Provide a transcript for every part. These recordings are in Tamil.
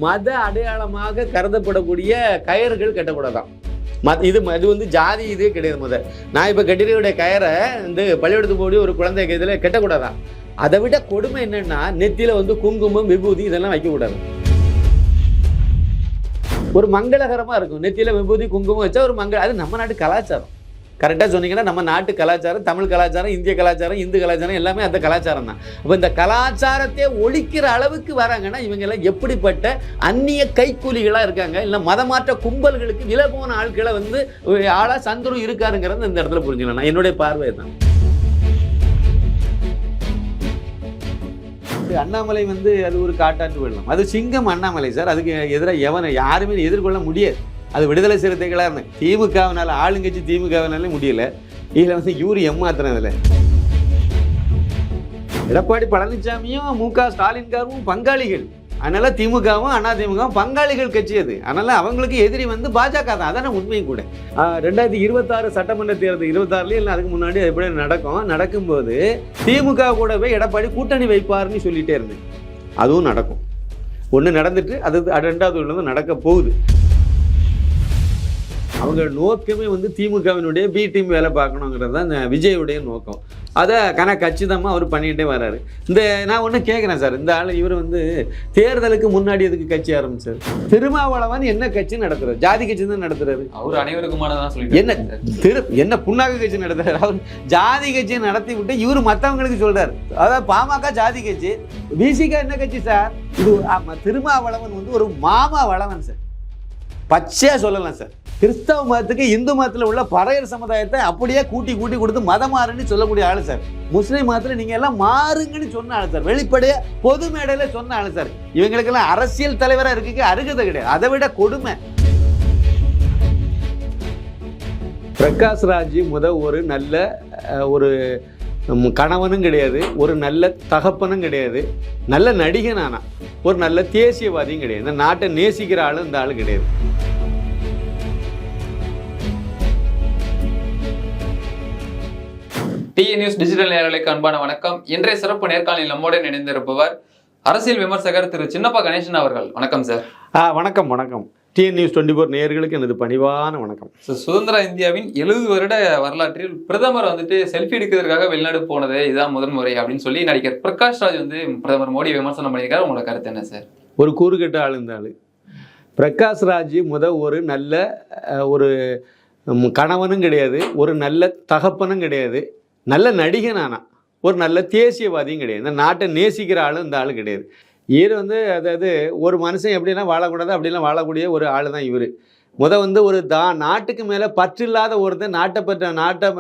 மத அடையாளமாக கருதப்படக்கூடிய கயிறுகள் கட்டக்கூடாதான். இது வந்து ஜாதி இதே கிடையாது. நான் இப்போ கட்டிடைய கயிறை வந்து பள்ளிக்கூடத்துக்கு போய் ஒரு குழந்தை இதில் கட்டக்கூடாதான். அதை விட கொடுமை என்னன்னா, நெத்தியில் வந்து குங்குமம் விபூதி இதெல்லாம் வைக்கக்கூடாது. ஒரு மங்களகரமாக இருக்கும். நெத்தியில் விபூதி குங்குமம் வச்சா ஒரு அது நம்ம நாட்டு கலாச்சாரம். கரெக்டாக சொன்னீங்கன்னா, நம்ம நாட்டு கலாச்சாரம், தமிழ் கலாச்சாரம், இந்திய கலாச்சாரம், இந்து கலாச்சாரம் எல்லாமே அந்த கலாச்சாரம் தான். அப்போ இந்த கலாச்சாரத்தை ஒழிக்கிற அளவுக்கு வராங்கன்னா இவங்கெல்லாம் எப்படிப்பட்ட அந்நிய கைக்கூலிகளாக இருக்காங்க, இல்லை மதமாற்ற கும்பல்களுக்கு விலை போன ஆட்களை வந்து ஆளாக சந்துரு இருக்காருங்கிறது இந்த இடத்துல புரிஞ்சுக்கலாம். நான் என்னுடைய பார்வை தான். அண்ணாமலை வந்து அது ஒரு காட்டாற்று வெள்ளம். அது சிங்கம் அண்ணாமலை சார். அதுக்கு எதிராக யாருமே எதிர்கொள்ள முடியாது. அது விடுதலை சிறுத்தைகளாக இருந்தேன். திமுகவினால ஆளுங்கட்சி திமுகவினாலே முடியல. இதில் வந்து இவரு ஏமாத்துறதில்ல. எடப்பாடி பழனிசாமியும் மு.க.ஸ்டாலின்காரும் பங்காளிகள். அதனால திமுகவும் அதிமுகவும் பங்காளிகள் கட்சி அது. அதனால அவங்களுக்கு எதிரி வந்து பாஜக தான். அதான உண்மையும் கூட. 2026 சட்டமன்ற தேர்தல் 26 இல்லை அதுக்கு முன்னாடி எப்படி நடக்கும்போது திமுக கூடவே எடப்பாடி கூட்டணி வைப்பாருன்னு சொல்லிட்டே இருந்தேன். அதுவும் நடக்கும். ஒன்று நடந்துட்டு அது 2வது நடக்க போகுது. அவங்க நோக்கமே வந்து திமுகவினுடைய பி டீம் வேலை பார்க்கணுங்கிறது தான் விஜயுடைய நோக்கம். அதை கச்சிதமாக அவர் பண்ணிகிட்டே வர்றாரு. நான் ஒன்று கேட்குறேன் சார், இந்த ஆள் இவர் வந்து தேர்தலுக்கு முன்னாடி எதுக்கு கட்சி ஆரம்பிச்சார்? திருமாவளவன் என்ன கட்சி நடத்துறாரு? ஜாதி கட்சி தான் நடத்துறாரு. அவர் அனைவருக்குமானதான் சொல்லி என்ன புண்ணாக்கு கட்சி நடத்துறாரு? அவர் ஜாதி கட்சியை நடத்தி விட்டு இவர் மற்றவங்களுக்கு சொல்றாரு. அதாவது பாமக ஜாதி கட்சி, பிசிக என்ன கட்சி சார்? இது திருமாவளவன் வந்து ஒரு மாமா வளவன் சார். பச்சையாக சொல்லலாம் சார். கிறிஸ்தவ மதத்துக்கு இந்து மதத்தில் உள்ள பறையர் சமுதாயத்தை அப்படியே கூட்டி கொடுத்து மதம் மாறுன்னு சொல்லக்கூடிய ஆளு சார். முஸ்லீம் மதத்தில் நீங்கள் எல்லாம் மாறுங்கன்னு சொன்ன ஆளு சார். வெளிப்படையாக பொது மேடையில் சொன்ன ஆளு சார். இவங்களுக்கெல்லாம் அரசியல் தலைவராக இருக்க அருகதை கிடையாது. அதை விட கொடுமை. பிரகாஷ் ராஜ் ஒரு நல்ல ஒரு கணவனும் கிடையாது, ஒரு நல்ல தகப்பனும் கிடையாது, நல்ல நடிகனானா, ஒரு நல்ல தேசியவாதியும் கிடையாது. இந்த நாட்டை நேசிக்கிற ஆளும் இந்த ஆளு கிடையாது. டிஎன் நியூஸ் டிஜிட்டல் நேயர்களுக்கு அன்பான வணக்கம். இன்றைய சிறப்பு நேர்காணலில் நம்முடன் இணைந்திருப்பவர் அரசியல் விமர்சகர் திரு சின்னப்பா கணேசன் அவர்கள். வணக்கம் சார். வணக்கம் வணக்கம். டிஎன் நியூஸ் 24 நேயர்களுக்கு எனது பணிவான வணக்கம். சுதந்திர இந்தியாவின் 70 வருட வரலாற்றில் பிரதமர் வந்துட்டு செல்ஃபி எடுக்கிறதுக்காக வெளிநாடு போனது இதுதான் முதன்முறை அப்படின்னு சொல்லி நடிகர் பிரகாஷ் ராஜ் வந்து பிரதமர் மோடி விமர்சனம் பண்ணியிருக்காரு. உங்களோட கருத்து என்ன சார்? ஒரு கூறுகட்ட ஆள் இந்த ஆளு. பிரகாஷ் ராஜ் ஒரு நல்ல ஒரு கணவனும் கிடையாது, ஒரு நல்ல தகப்பனும் கிடையாது, நல்ல நடிகனானா, ஒரு நல்ல தேசியவாதியும் கிடையாது. இந்த நாட்டை நேசிக்கிற ஆளும் இந்த ஆள் கிடையாது. இவர் வந்து அதாவது ஒரு மனுஷன் எப்படிலாம் வாழக்கூடாது அப்படிலாம் வாழக்கூடிய ஒரு ஆள் தான் இவர். வந்து ஒரு நாட்டுக்கு மேலே பற்று இல்லாத ஒருத்தர்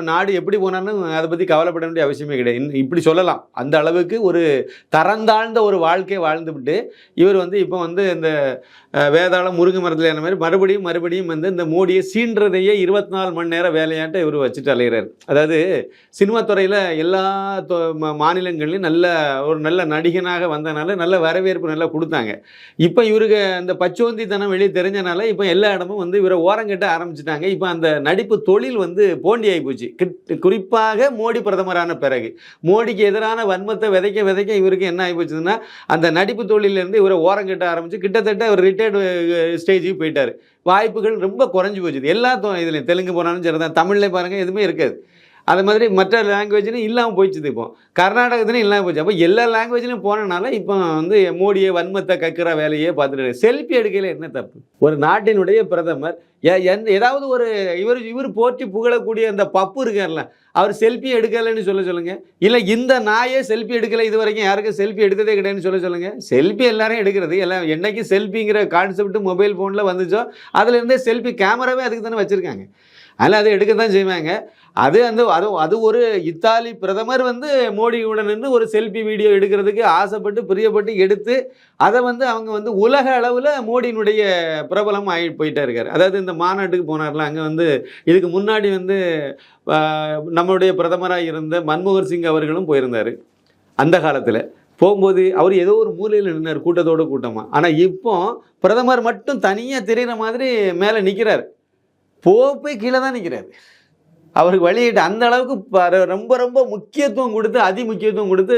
நாடு எப்படி போனாலும் அதை பற்றி கவலைப்பட வேண்டிய அவசியமே கிடையாது. இப்படி சொல்லலாம். அந்த அளவுக்கு ஒரு தரந்தாழ்ந்த ஒரு வாழ்க்கையை வாழ்ந்துவிட்டு இவர் வந்து இப்போ வந்து இந்த வேதாளம் முருங்கை மரத்தில் என்ன மாதிரி மறுபடியும் வந்து இந்த மோடியை சீன்றதையே 24 மணி நேரம் வேலையாட்ட இவர் வச்சுட்டு அலைகிறார். அதாவது சினிமா துறையில் எல்லா மாநிலங்கள்லையும் நல்ல நடிகனாக வந்தனால நல்ல வரவேற்பு நல்லா கொடுத்தாங்க. இப்போ இவருக்கு அந்த பச்சோந்தித்தனம் வெளியே தெரிஞ்சனால இப்போ எல்லா இடமும் வந்து இவரை ஓரங்கட்ட ஆரம்பிச்சுட்டாங்க. இப்போ அந்த நடிப்பு தொழில் வந்து போண்டி ஆகி போச்சு. குறிப்பாக மோடி பிரதமரான பிறகு மோடிக்கு எதிரான வன்மத்தை விதைக்க இவருக்கு என்ன ஆகி போச்சுன்னா, அந்த நடிப்பு தொழிலிருந்து இவரை ஓரங்கட்ட ஆரம்பிச்சு கிட்டத்தட்ட ஒரு ரிட்டையர்டு ஸ்டேஜுக்கு போயிட்டார். வாய்ப்புகள் ரொம்ப குறைஞ்சி போச்சு. எல்லா இதுலையும் தெலுங்கு போனாலும் சரி தான், தமிழ்ல பாருங்கள் எதுவுமே இருக்காது. அது மாதிரி மற்ற லாங்குவேஜ்லையும் இல்லாமல் போயிடுச்சு. இப்போ கர்நாடகத்துலையும் இல்லாமல் போச்சு. அப்போ எல்லா லாங்குவேஜ்லையும் போனனால இப்போ வந்து மோடியை வன்மத்தை கக்கிற வேலையே பார்த்துட்டு செல்ஃபி எடுக்கையில் என்ன தப்பு? ஒரு நாட்டினுடைய பிரதமர் ஏதாவது ஒரு இவர் போற்றி புகழக்கூடிய அந்த பப்பு இருக்கார்ல, அவர் செல்ஃபி எடுக்கலைன்னு சொல்லுங்க. இல்லை இந்த நாயே செல்ஃபி எடுக்கலை, இது வரைக்கும் யாருக்கும் செல்ஃபி எடுத்ததே கிடையாதுன்னு சொல்லுங்க. செல்ஃபி எல்லாரும் எடுக்கிறது. என்னைக்கு செல்ஃபிங்கிற கான்செப்ட் மொபைல் ஃபோனில் வந்துச்சோ அதுலேருந்தே செல்ஃபி கேமராவே அதுக்கு தானே வச்சுருக்காங்க. அதில் அதை எடுக்க தான் செய்வாங்க. அது ஒரு இத்தாலி பிரதமர் வந்து மோடியுடன் நின்று ஒரு செல்ஃபி வீடியோ எடுக்கிறதுக்கு ஆசைப்பட்டு பிரியப்பட்டு எடுத்து அதை வந்து அவங்க வந்து உலக அளவில் மோடியினுடைய பிரபலம் ஆகி போயிட்டே இருக்கார். அதாவது இந்த மாநாட்டுக்கு போனார்ல, அங்கே வந்து இதுக்கு முன்னாடி வந்து நம்மளுடைய பிரதமராக இருந்த மன்மோகன் சிங் அவர்களும் போயிருந்தார். அந்த காலத்தில் போகும்போது அவர் ஏதோ ஒரு மூலையில் நின்றார் கூட்டமாக. ஆனால் இப்போ பிரதமர் மட்டும் தனியாக தெரிகிற மாதிரி மேலே நிற்கிறார். போய் கீழே தான் நிற்கிறாரு. அவருக்கு வழியிட்டு அந்த அளவுக்கு ரொம்ப ரொம்ப முக்கியத்துவம் கொடுத்து முக்கியத்துவம் கொடுத்து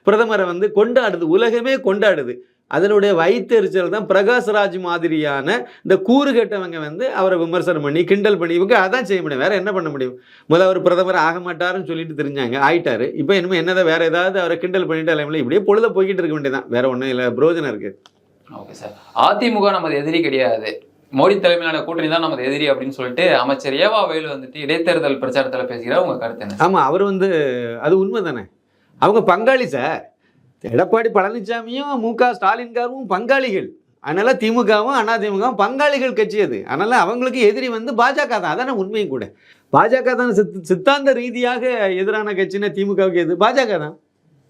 பிரதமரை வந்து கொண்டாடுது, உலகமே கொண்டாடுது. அதனுடைய வைத்தெரிச்சல் தான் பிரகாஷ்ராஜ் மாதிரியான இந்த கூறு கெட்டவங்க வந்து அவரை விமர்சனம் பண்ணி கிண்டல் பண்ணி இவங்க அதான் செய்ய முடியும். வேற என்ன பண்ண முடியும்? முதல்ல அவர் பிரதமர் ஆக மாட்டாருன்னு சொல்லிட்டு தெரிஞ்சாங்க, ஆயிட்டாரு. இப்போ இனிமேல் என்னதான் வேற ஏதாவது அவரை கிண்டல் பண்ணிட்டு இல்லை, இப்படியே பொழுத போய்கிட்டு இருக்க வேண்டியதான், வேற ஒன்றும் இல்லை, பிரோஜனம் இருக்கு. Okay sir. அதிமுக நமது எதிரி கிடையாது, மோடி தலைமையிலான கூட்டணி தான் நமது எதிரி அப்படின்னு சொல்லிட்டு அமைச்சர் ஏவா வேலு வந்துட்டு இடைத்தேர்தல் பிரச்சாரத்தில் பேசுகிறார். உங்க கருத்து என்ன? ஆமாம், அவர் வந்து அது உண்மை தானே, அவங்க பங்காளி சார். எடப்பாடி பழனிசாமியும் மு.க.ஸ்டாலின்காரும் பங்காளிகள். அதனால திமுகவும் அதிமுகவும் பங்காளிகள் கட்சி அது. அதனால அவங்களுக்கு எதிரி வந்து பாஜக தான். அதான உண்மையும் கூட. பாஜக தான் சித்தாந்த ரீதியாக எதிரான கட்சின்னா திமுகவுக்கு எது? பாஜக தான்.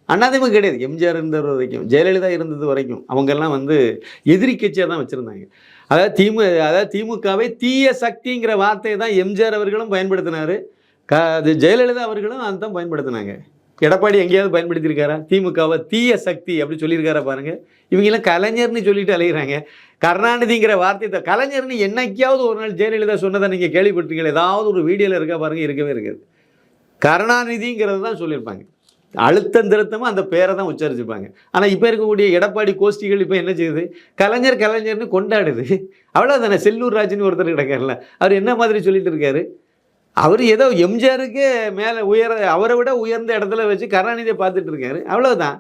அதிமுக கிடையாது. எம்ஜிஆர் இருந்த வரைக்கும், ஜெயலலிதா இருந்தது வரைக்கும் அவங்கெல்லாம் வந்து எதிரி கட்சியாக தான் வச்சுருந்தாங்க. அதாவது திமுகவை தீய சக்திங்கிற வார்த்தையை தான் எம்ஜிஆர் அவர்களும் பயன்படுத்தினார், அது ஜெயலலிதா அவர்களும் அதுதான் பயன்படுத்தினாங்க. எடப்பாடி எங்கேயாவது பயன்படுத்தியிருக்காரா திமுகவை தீய சக்தி அப்படி சொல்லியிருக்காரா பாருங்க. இவங்கெல்லாம் கலைஞர்னு சொல்லிட்டு அலைகிறாங்க. கருணாநிதிங்கிற வார்த்தை கலைஞர்னு என்னைக்காவது ஒரு நாள் ஜெயலலிதா சொன்னதை நீங்கள் கேள்விப்பட்டீங்களா? ஏதாவது ஒரு வீடியோவில் இருக்கா பாருங்க, இருக்கவே இருக்காது. கருணாநிதிங்கிறது தான் சொல்லியிருப்பாங்க, அழுத்தம் திருத்தமாக அந்த பேரை தான் உச்சரிச்சிருப்பாங்க. ஆனால் இப்போ இருக்கக்கூடிய எடப்பாடி கோஷ்டிகள் இப்போ என்ன செய்யுது? கலைஞர் கலைஞர்னு கொண்டாடுது. அவ்வளோதானே. செல்லூர் ராஜுன்னு ஒருத்தர் கிடக்கார்ல, அவர் என்ன மாதிரி சொல்லிட்டு இருக்காரு? அவர் ஏதோ எம்ஜிஆருக்கு மேலே அவரை விட உயர்ந்த இடத்துல வச்சு கருணாநிதியை பார்த்துட்டு இருக்காரு, அவ்வளோதான்.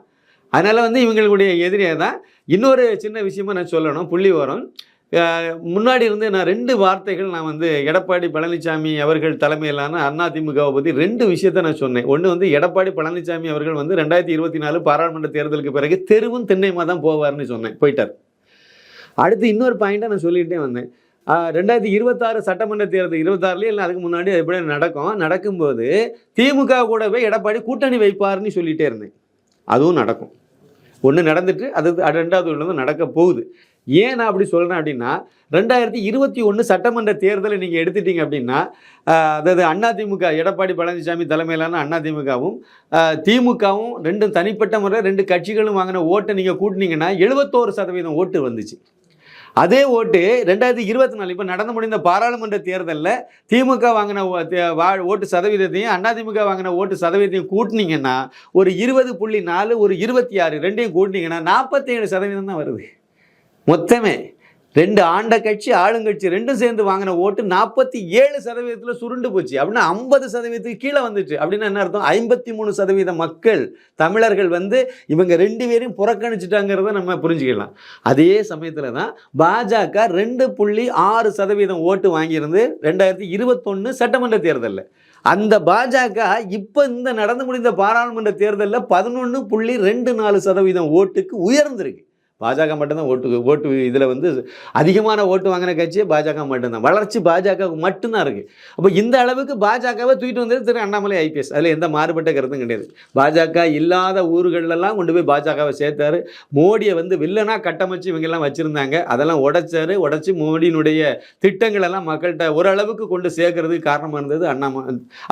அதனால் வந்து இவங்களுடைய எதிரியாக தான். இன்னொரு சின்ன விஷயமா நான் சொல்லணும், புள்ளி வரும். முன்னாடி இருந்து நான் 2 வார்த்தைகள் நான் வந்து எடப்பாடி பழனிசாமி அவர்கள் தலைமையிலான அதிமுகவை பற்றி 2 விஷயத்தை நான் சொன்னேன். ஒன்று வந்து எடப்பாடி பழனிசாமி அவர்கள் வந்து 2024 பாராளுமன்ற தேர்தலுக்கு பிறகு தெருவும் திண்ணையுமா தான் போவார்னு சொன்னேன், போயிட்டார். அடுத்து இன்னொரு பாயிண்ட்டை நான் சொல்லிகிட்டே வந்தேன். 2026 சட்டமன்ற தேர்தல் 26 இல்லை அதுக்கு முன்னாடி எப்படி நடக்கும்போது திமுக கூடவே எடப்பாடி கூட்டணி வைப்பார்னு சொல்லிகிட்டே இருந்தேன். அதுவும் நடக்கும். ஒன்று நடந்துட்டு அது 2வது ஒன்று நடக்க போகுது. ஏன் நான் அப்படி சொல்கிறேன் அப்படின்னா, 2021 சட்டமன்ற தேர்தலை நீங்கள் எடுத்துட்டீங்க அப்படின்னா, அதாவது அதிமுக எடப்பாடி பழனிசாமி தலைமையிலான அதிமுகவும் திமுகவும் 2 தனிப்பட்ட முறை 2 கட்சிகளும் வாங்கின ஓட்டை நீங்கள் கூட்டினீங்கன்னா 71% ஓட்டு வந்துச்சு. அதே ஓட்டு 2024 இப்போ நடந்து முடிந்த பாராளுமன்ற தேர்தலில் திமுக வாங்கின ஓட்டு சதவீதத்தையும் அதிமுக வாங்கின ஓட்டு சதவீதத்தையும் கூட்டினீங்கன்னா ஒரு 20.4 ஒரு 26 ரெண்டையும் கூட்டினீங்கன்னா 47% தான் வருது. மொத்தமே 2 ஆண்ட கட்சி ஆளுங்கட்சி 2 சேர்ந்து வாங்கின ஓட்டு 47% சுருண்டு போச்சு. அப்படின்னா 50% கீழே வந்துச்சு. அப்படின்னா என்ன அர்த்தம்? 53% மக்கள் தமிழர்கள் வந்து இவங்க 2 பேரையும் புறக்கணிச்சுட்டாங்கிறத நம்ம புரிஞ்சுக்கலாம். அதே சமயத்தில் தான் பாஜக 2.6% ஓட்டு வாங்கியிருந்து 2021 சட்டமன்ற தேர்தலில். அந்த பாஜக இப்போ இந்த நடந்து முடிந்த பாராளுமன்ற தேர்தலில் 11.24% ஓட்டுக்கு உயர்ந்திருக்கு. பாஜக மட்டும்தான் ஓட்டு இதில் வந்து அதிகமான ஓட்டு வாங்கின கட்சியே பாஜக மட்டும்தான். வளர்ச்சி பாஜக மட்டும்தான் இருக்குது. அப்போ இந்த அளவுக்கு பாஜகவை தூக்கிட்டு வந்தது திரு அண்ணாமலை ஐபிஎஸ். அதில் எந்த மாறுபட்ட கருத்தும் கிடையாது. பாஜக இல்லாத ஊர்களெல்லாம் கொண்டு போய் பாஜகவை சேர்த்தாரு. மோடியை வந்து வில்லனாக கட்டமைச்சு இவங்கெல்லாம் வச்சுருந்தாங்க, அதெல்லாம் உடைச்சி மோடியினுடைய திட்டங்களெல்லாம் மக்கள்கிட்ட ஓரளவுக்கு கொண்டு சேர்க்கறதுக்கு காரணமாக இருந்தது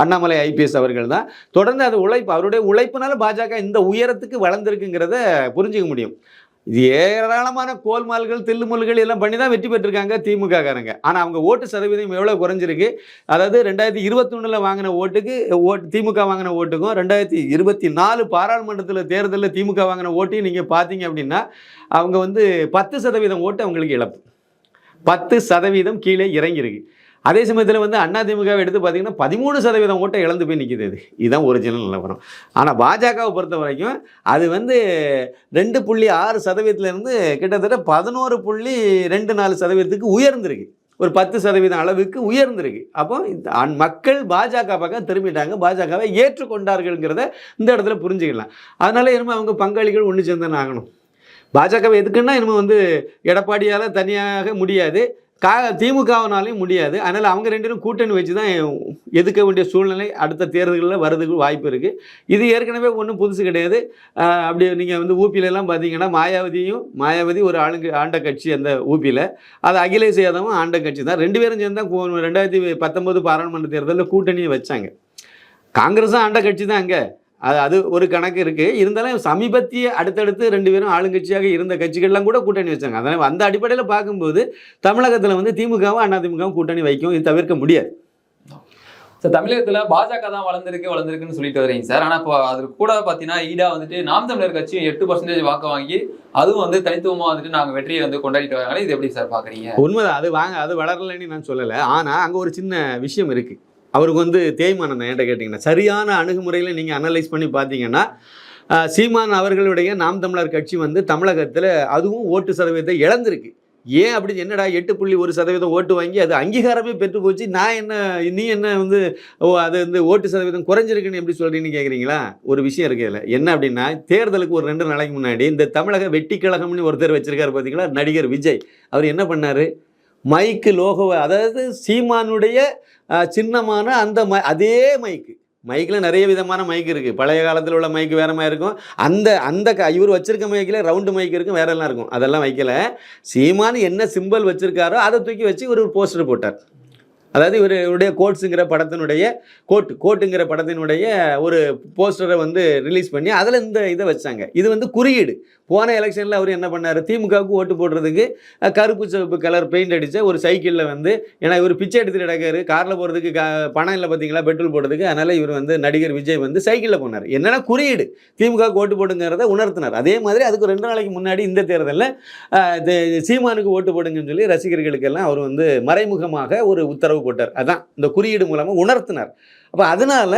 அண்ணாமலை ஐபிஎஸ் அவர்கள் தான். தொடர்ந்து அது அவருடைய உழைப்புனால பாஜக இந்த உயரத்துக்கு வளர்ந்துருக்குங்கிறத புரிஞ்சுக்க முடியும். இது ஏராளமான கோல்மால்கள் தில்லுமுல்கள் எல்லாம் பண்ணி தான் வெற்றி பெற்றிருக்காங்க திமுக காரங்க. ஆனால் அவங்க ஓட்டு சதவீதம் எவ்வளோ குறைஞ்சிருக்கு? அதாவது 2021 வாங்கின ஓட்டுக்கு திமுக வாங்கின ஓட்டுக்கும் 2024 பாராளுமன்றத்தில் தேர்தலில் திமுக வாங்கின ஓட்டையும் நீங்கள் பார்த்தீங்க அப்படின்னா அவங்க வந்து 10% ஓட்டு அவங்களுக்கு இழப்பு. 10% கீழே இறங்கியிருக்கு. அதே சமயத்தில் வந்து அதிமுகவை எடுத்து பார்த்தீங்கன்னா 13% ஓட்டை இழந்து போய் நிற்கிது. இதுதான் ஒரிஜினல் நிலவரம். ஆனால் பாஜகவை பொறுத்த வரைக்கும் அது வந்து 2.6%லேருந்து கிட்டத்தட்ட 11.24% உயர்ந்திருக்கு. ஒரு 10% அளவுக்கு உயர்ந்திருக்கு. அப்போ மக்கள் பாஜக பக்கம் திரும்பிட்டாங்க, பாஜகவை ஏற்றுக்கொண்டார்கள்ங்கிறத இந்த இடத்துல புரிஞ்சுக்கலாம். அதனால இனிமேல் அவங்க பங்காளிகள் ஒன்று சேர்ந்தானே ஆகணும். பாஜகவை எதுக்குன்னா இனிமேல் வந்து எடப்பாடியால் தனியாக முடியாது, திமுகவினாலையும் முடியாது. அதனால் அவங்க 2 பேரும் கூட்டணி வச்சு தான் எதுக்க வேண்டிய சூழ்நிலை அடுத்த தேர்தல்களில் வர்றதுக்கு வாய்ப்பு இருக்குது. இது ஏற்கனவே ஒன்றும் புதுசு கிடையாது. அப்படி நீங்கள் வந்து ஊபியிலலாம் பார்த்தீங்கன்னா மாயாவதி ஒரு ஆண்ட கட்சி அந்த ஊபியில், அது அகிலேஷ் யாதவும் ஆண்ட கட்சி தான். 2 பேரும் சேர்ந்து தான் 2019 பாராளுமன்ற தேர்தலில் கூட்டணியை வச்சாங்க. காங்கிரஸும் ஆண்ட கட்சி தான் அங்கே, அது ஒரு கணக்கு இருக்குது. இருந்தாலும் சமீபத்திய அடுத்தடுத்து 2 பேரும் ஆளுங்கட்சியாக இருந்த கட்சிகள்லாம் கூட கூட்டணி வச்சாங்க. அதனால் அந்த அடிப்படையில் பார்க்கும்போது தமிழகத்தில் வந்து திமுகவும் அதிமுகவும் கூட்டணி வைக்கும், இது தவிர்க்க முடியாது. சார் தமிழகத்துல பாஜக தான் வளர்ந்துருக்குன்னு சொல்லிட்டு வரீங்க சார். ஆனா இப்போ அது கூட பாத்தீங்கன்னா ஈடா வந்துட்டு நாம் தமிழர் கட்சியும் 8% வாக்கு வாங்கி அதுவும் வந்து தனித்துவமா வந்துட்டு நாங்க வெற்றியை வந்து கொண்டாடிட்டு வராங்க. இது எப்படி சார் பாக்குறீங்க? உண்மைதான், அது வளரலைன்னு நான் சொல்லலை. ஆனா அங்க ஒரு சின்ன விஷயம் இருக்கு. அவருக்கு வந்து தேய்மானம் தான். என்கிட்ட கேட்டிங்கன்னா சரியான அணுகுமுறையில் நீங்கள் அனலைஸ் பண்ணி பார்த்தீங்கன்னா சீமான் அவர்களுடைய நாம் தமிழர் கட்சி வந்து தமிழகத்தில் அதுவும் ஓட்டு சதவீதத்தை இழந்திருக்கு. ஏன் அப்படி என்னடா 8.1% ஓட்டு வாங்கி அது அங்கீகாரமே பெற்று போச்சு, நான் என்ன நீ என்ன வந்து அது வந்து ஓட்டு சதவீதம் குறைஞ்சிருக்குன்னு எப்படி சொல்கிறீங்கன்னு கேட்குறீங்களா? ஒரு விஷயம் இருக்குது இதில். என்ன அப்படின்னா, தேர்தலுக்கு ஒரு 2 நாளைக்கு முன்னாடி இந்த தமிழக வெட்டி கழகம்னு ஒருத்தர் வச்சிருக்காரு பார்த்தீங்களா, நடிகர் விஜய். அவர் என்ன பண்ணார், மைக்கு லோகோவை, அதாவது சீமானுடைய சின்னமான அந்த அதே மைக்கில் நிறைய விதமான மைக் இருக்குது. பழைய காலத்தில் உள்ள மைக்கு வேறு மாதிரி இருக்கும். அந்த இவர் வச்சிருக்க மைக்கில் ரவுண்டு மைக் இருக்கும், வேற எல்லாம் இருக்கும். அதெல்லாம் வைக்கல. சீமான் என்ன சிம்பிள் வச்சிருக்காரோ அதை தூக்கி வச்சு ஒரு போஸ்டர் போட்டார். அதாவது இவருடைய கோட்ஸுங்கிற படத்தினுடைய கோட்டுங்கிற படத்தினுடைய ஒரு போஸ்டரை வந்து ரிலீஸ் பண்ணி அதில் இந்த இதை வச்சாங்க. இது வந்து குறியீடு. போன எலெக்ஷனில் அவர் என்ன பண்ணார், திமுகவுக்கு ஓட்டு போடுறதுக்கு கருப்பு சிவப்பு கலர் பெயிண்ட் அடித்த ஒரு சைக்கிளில் வந்து, ஏன்னா இவர் பிச்சை எடுத்துகிட்டு கிடக்காரு, காரில் போகிறதுக்கு பணம் இல்லை பார்த்தீங்களா பெட்ரோல் போடுறதுக்கு, அதனால் இவர் வந்து நடிகர் விஜய் வந்து சைக்கிளில் போனார். என்னென்னா குறியீடு, திமுகவுக்கு ஓட்டு போடுங்கிறத உணர்த்தினார். அதே மாதிரி அதுக்கு 2 நாளைக்கு முன்னாடி இந்த தேர்தலில் சீமானுக்கு ஓட்டு போடுங்கன்னு சொல்லி ரசிகர்களுக்கெல்லாம் அவர் வந்து மறைமுகமாக ஒரு உத்தரவு போட்டார். அதான் இந்த குறியீடு மூலமாக உணர்த்தினார். அப்போ அதனால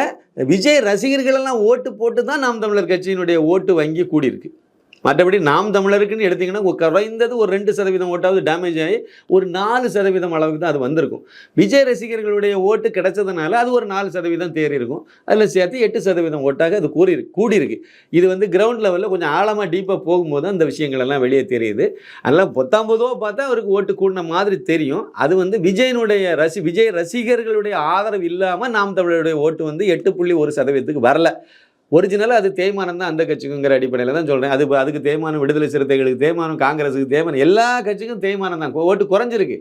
விஜய் ரசிகர்களெல்லாம் ஓட்டு போட்டு தான் நாம் தமிழர் கட்சியினுடைய ஓட்டு வங்கி கூடியிருக்கு. மற்றபடி நாம் தமிழருக்குன்னு எடுத்திங்கன்னா குறைந்தது ஒரு 2% ஓட்டாவது டேமேஜ் ஆகி ஒரு 4% அளவுக்கு தான் அது வந்திருக்கும். விஜய் ரசிகர்களுடைய ஓட்டு கிடைச்சதுனால அது ஒரு 4% தேறி இருக்கும். அதில் சேர்த்து 8% ஓட்டாக அது கூடியிருக்கு. இது வந்து கிரவுண்ட் லெவலில் கொஞ்சம் ஆழமாக டீப்பாக போகும்போது அந்த விஷயங்கள் எல்லாம் வெளியே தெரியுது. அதனால் 19 பார்த்தா அவருக்கு ஓட்டு கூடின மாதிரி தெரியும். அது வந்து விஜய் ரசிகர்களுடைய ஆதரவு இல்லாமல் நாம் தமிழருடைய ஓட்டு வந்து 8.1% வரல. ஒரிஜினலாக அது தேய்மானம் தான் அந்த கட்சிக்குங்கிற அடிப்படையில் தான் சொல்கிறேன். அதுக்கு தேய்மானம், விடுதலை சிறுத்தைகளுக்கு தேய்மானம், காங்கிரஸுக்கு தேய்மானம், எல்லா கட்சிக்கும் தேய்மானம் தான். ஓட்டு குறைஞ்சிருக்கு.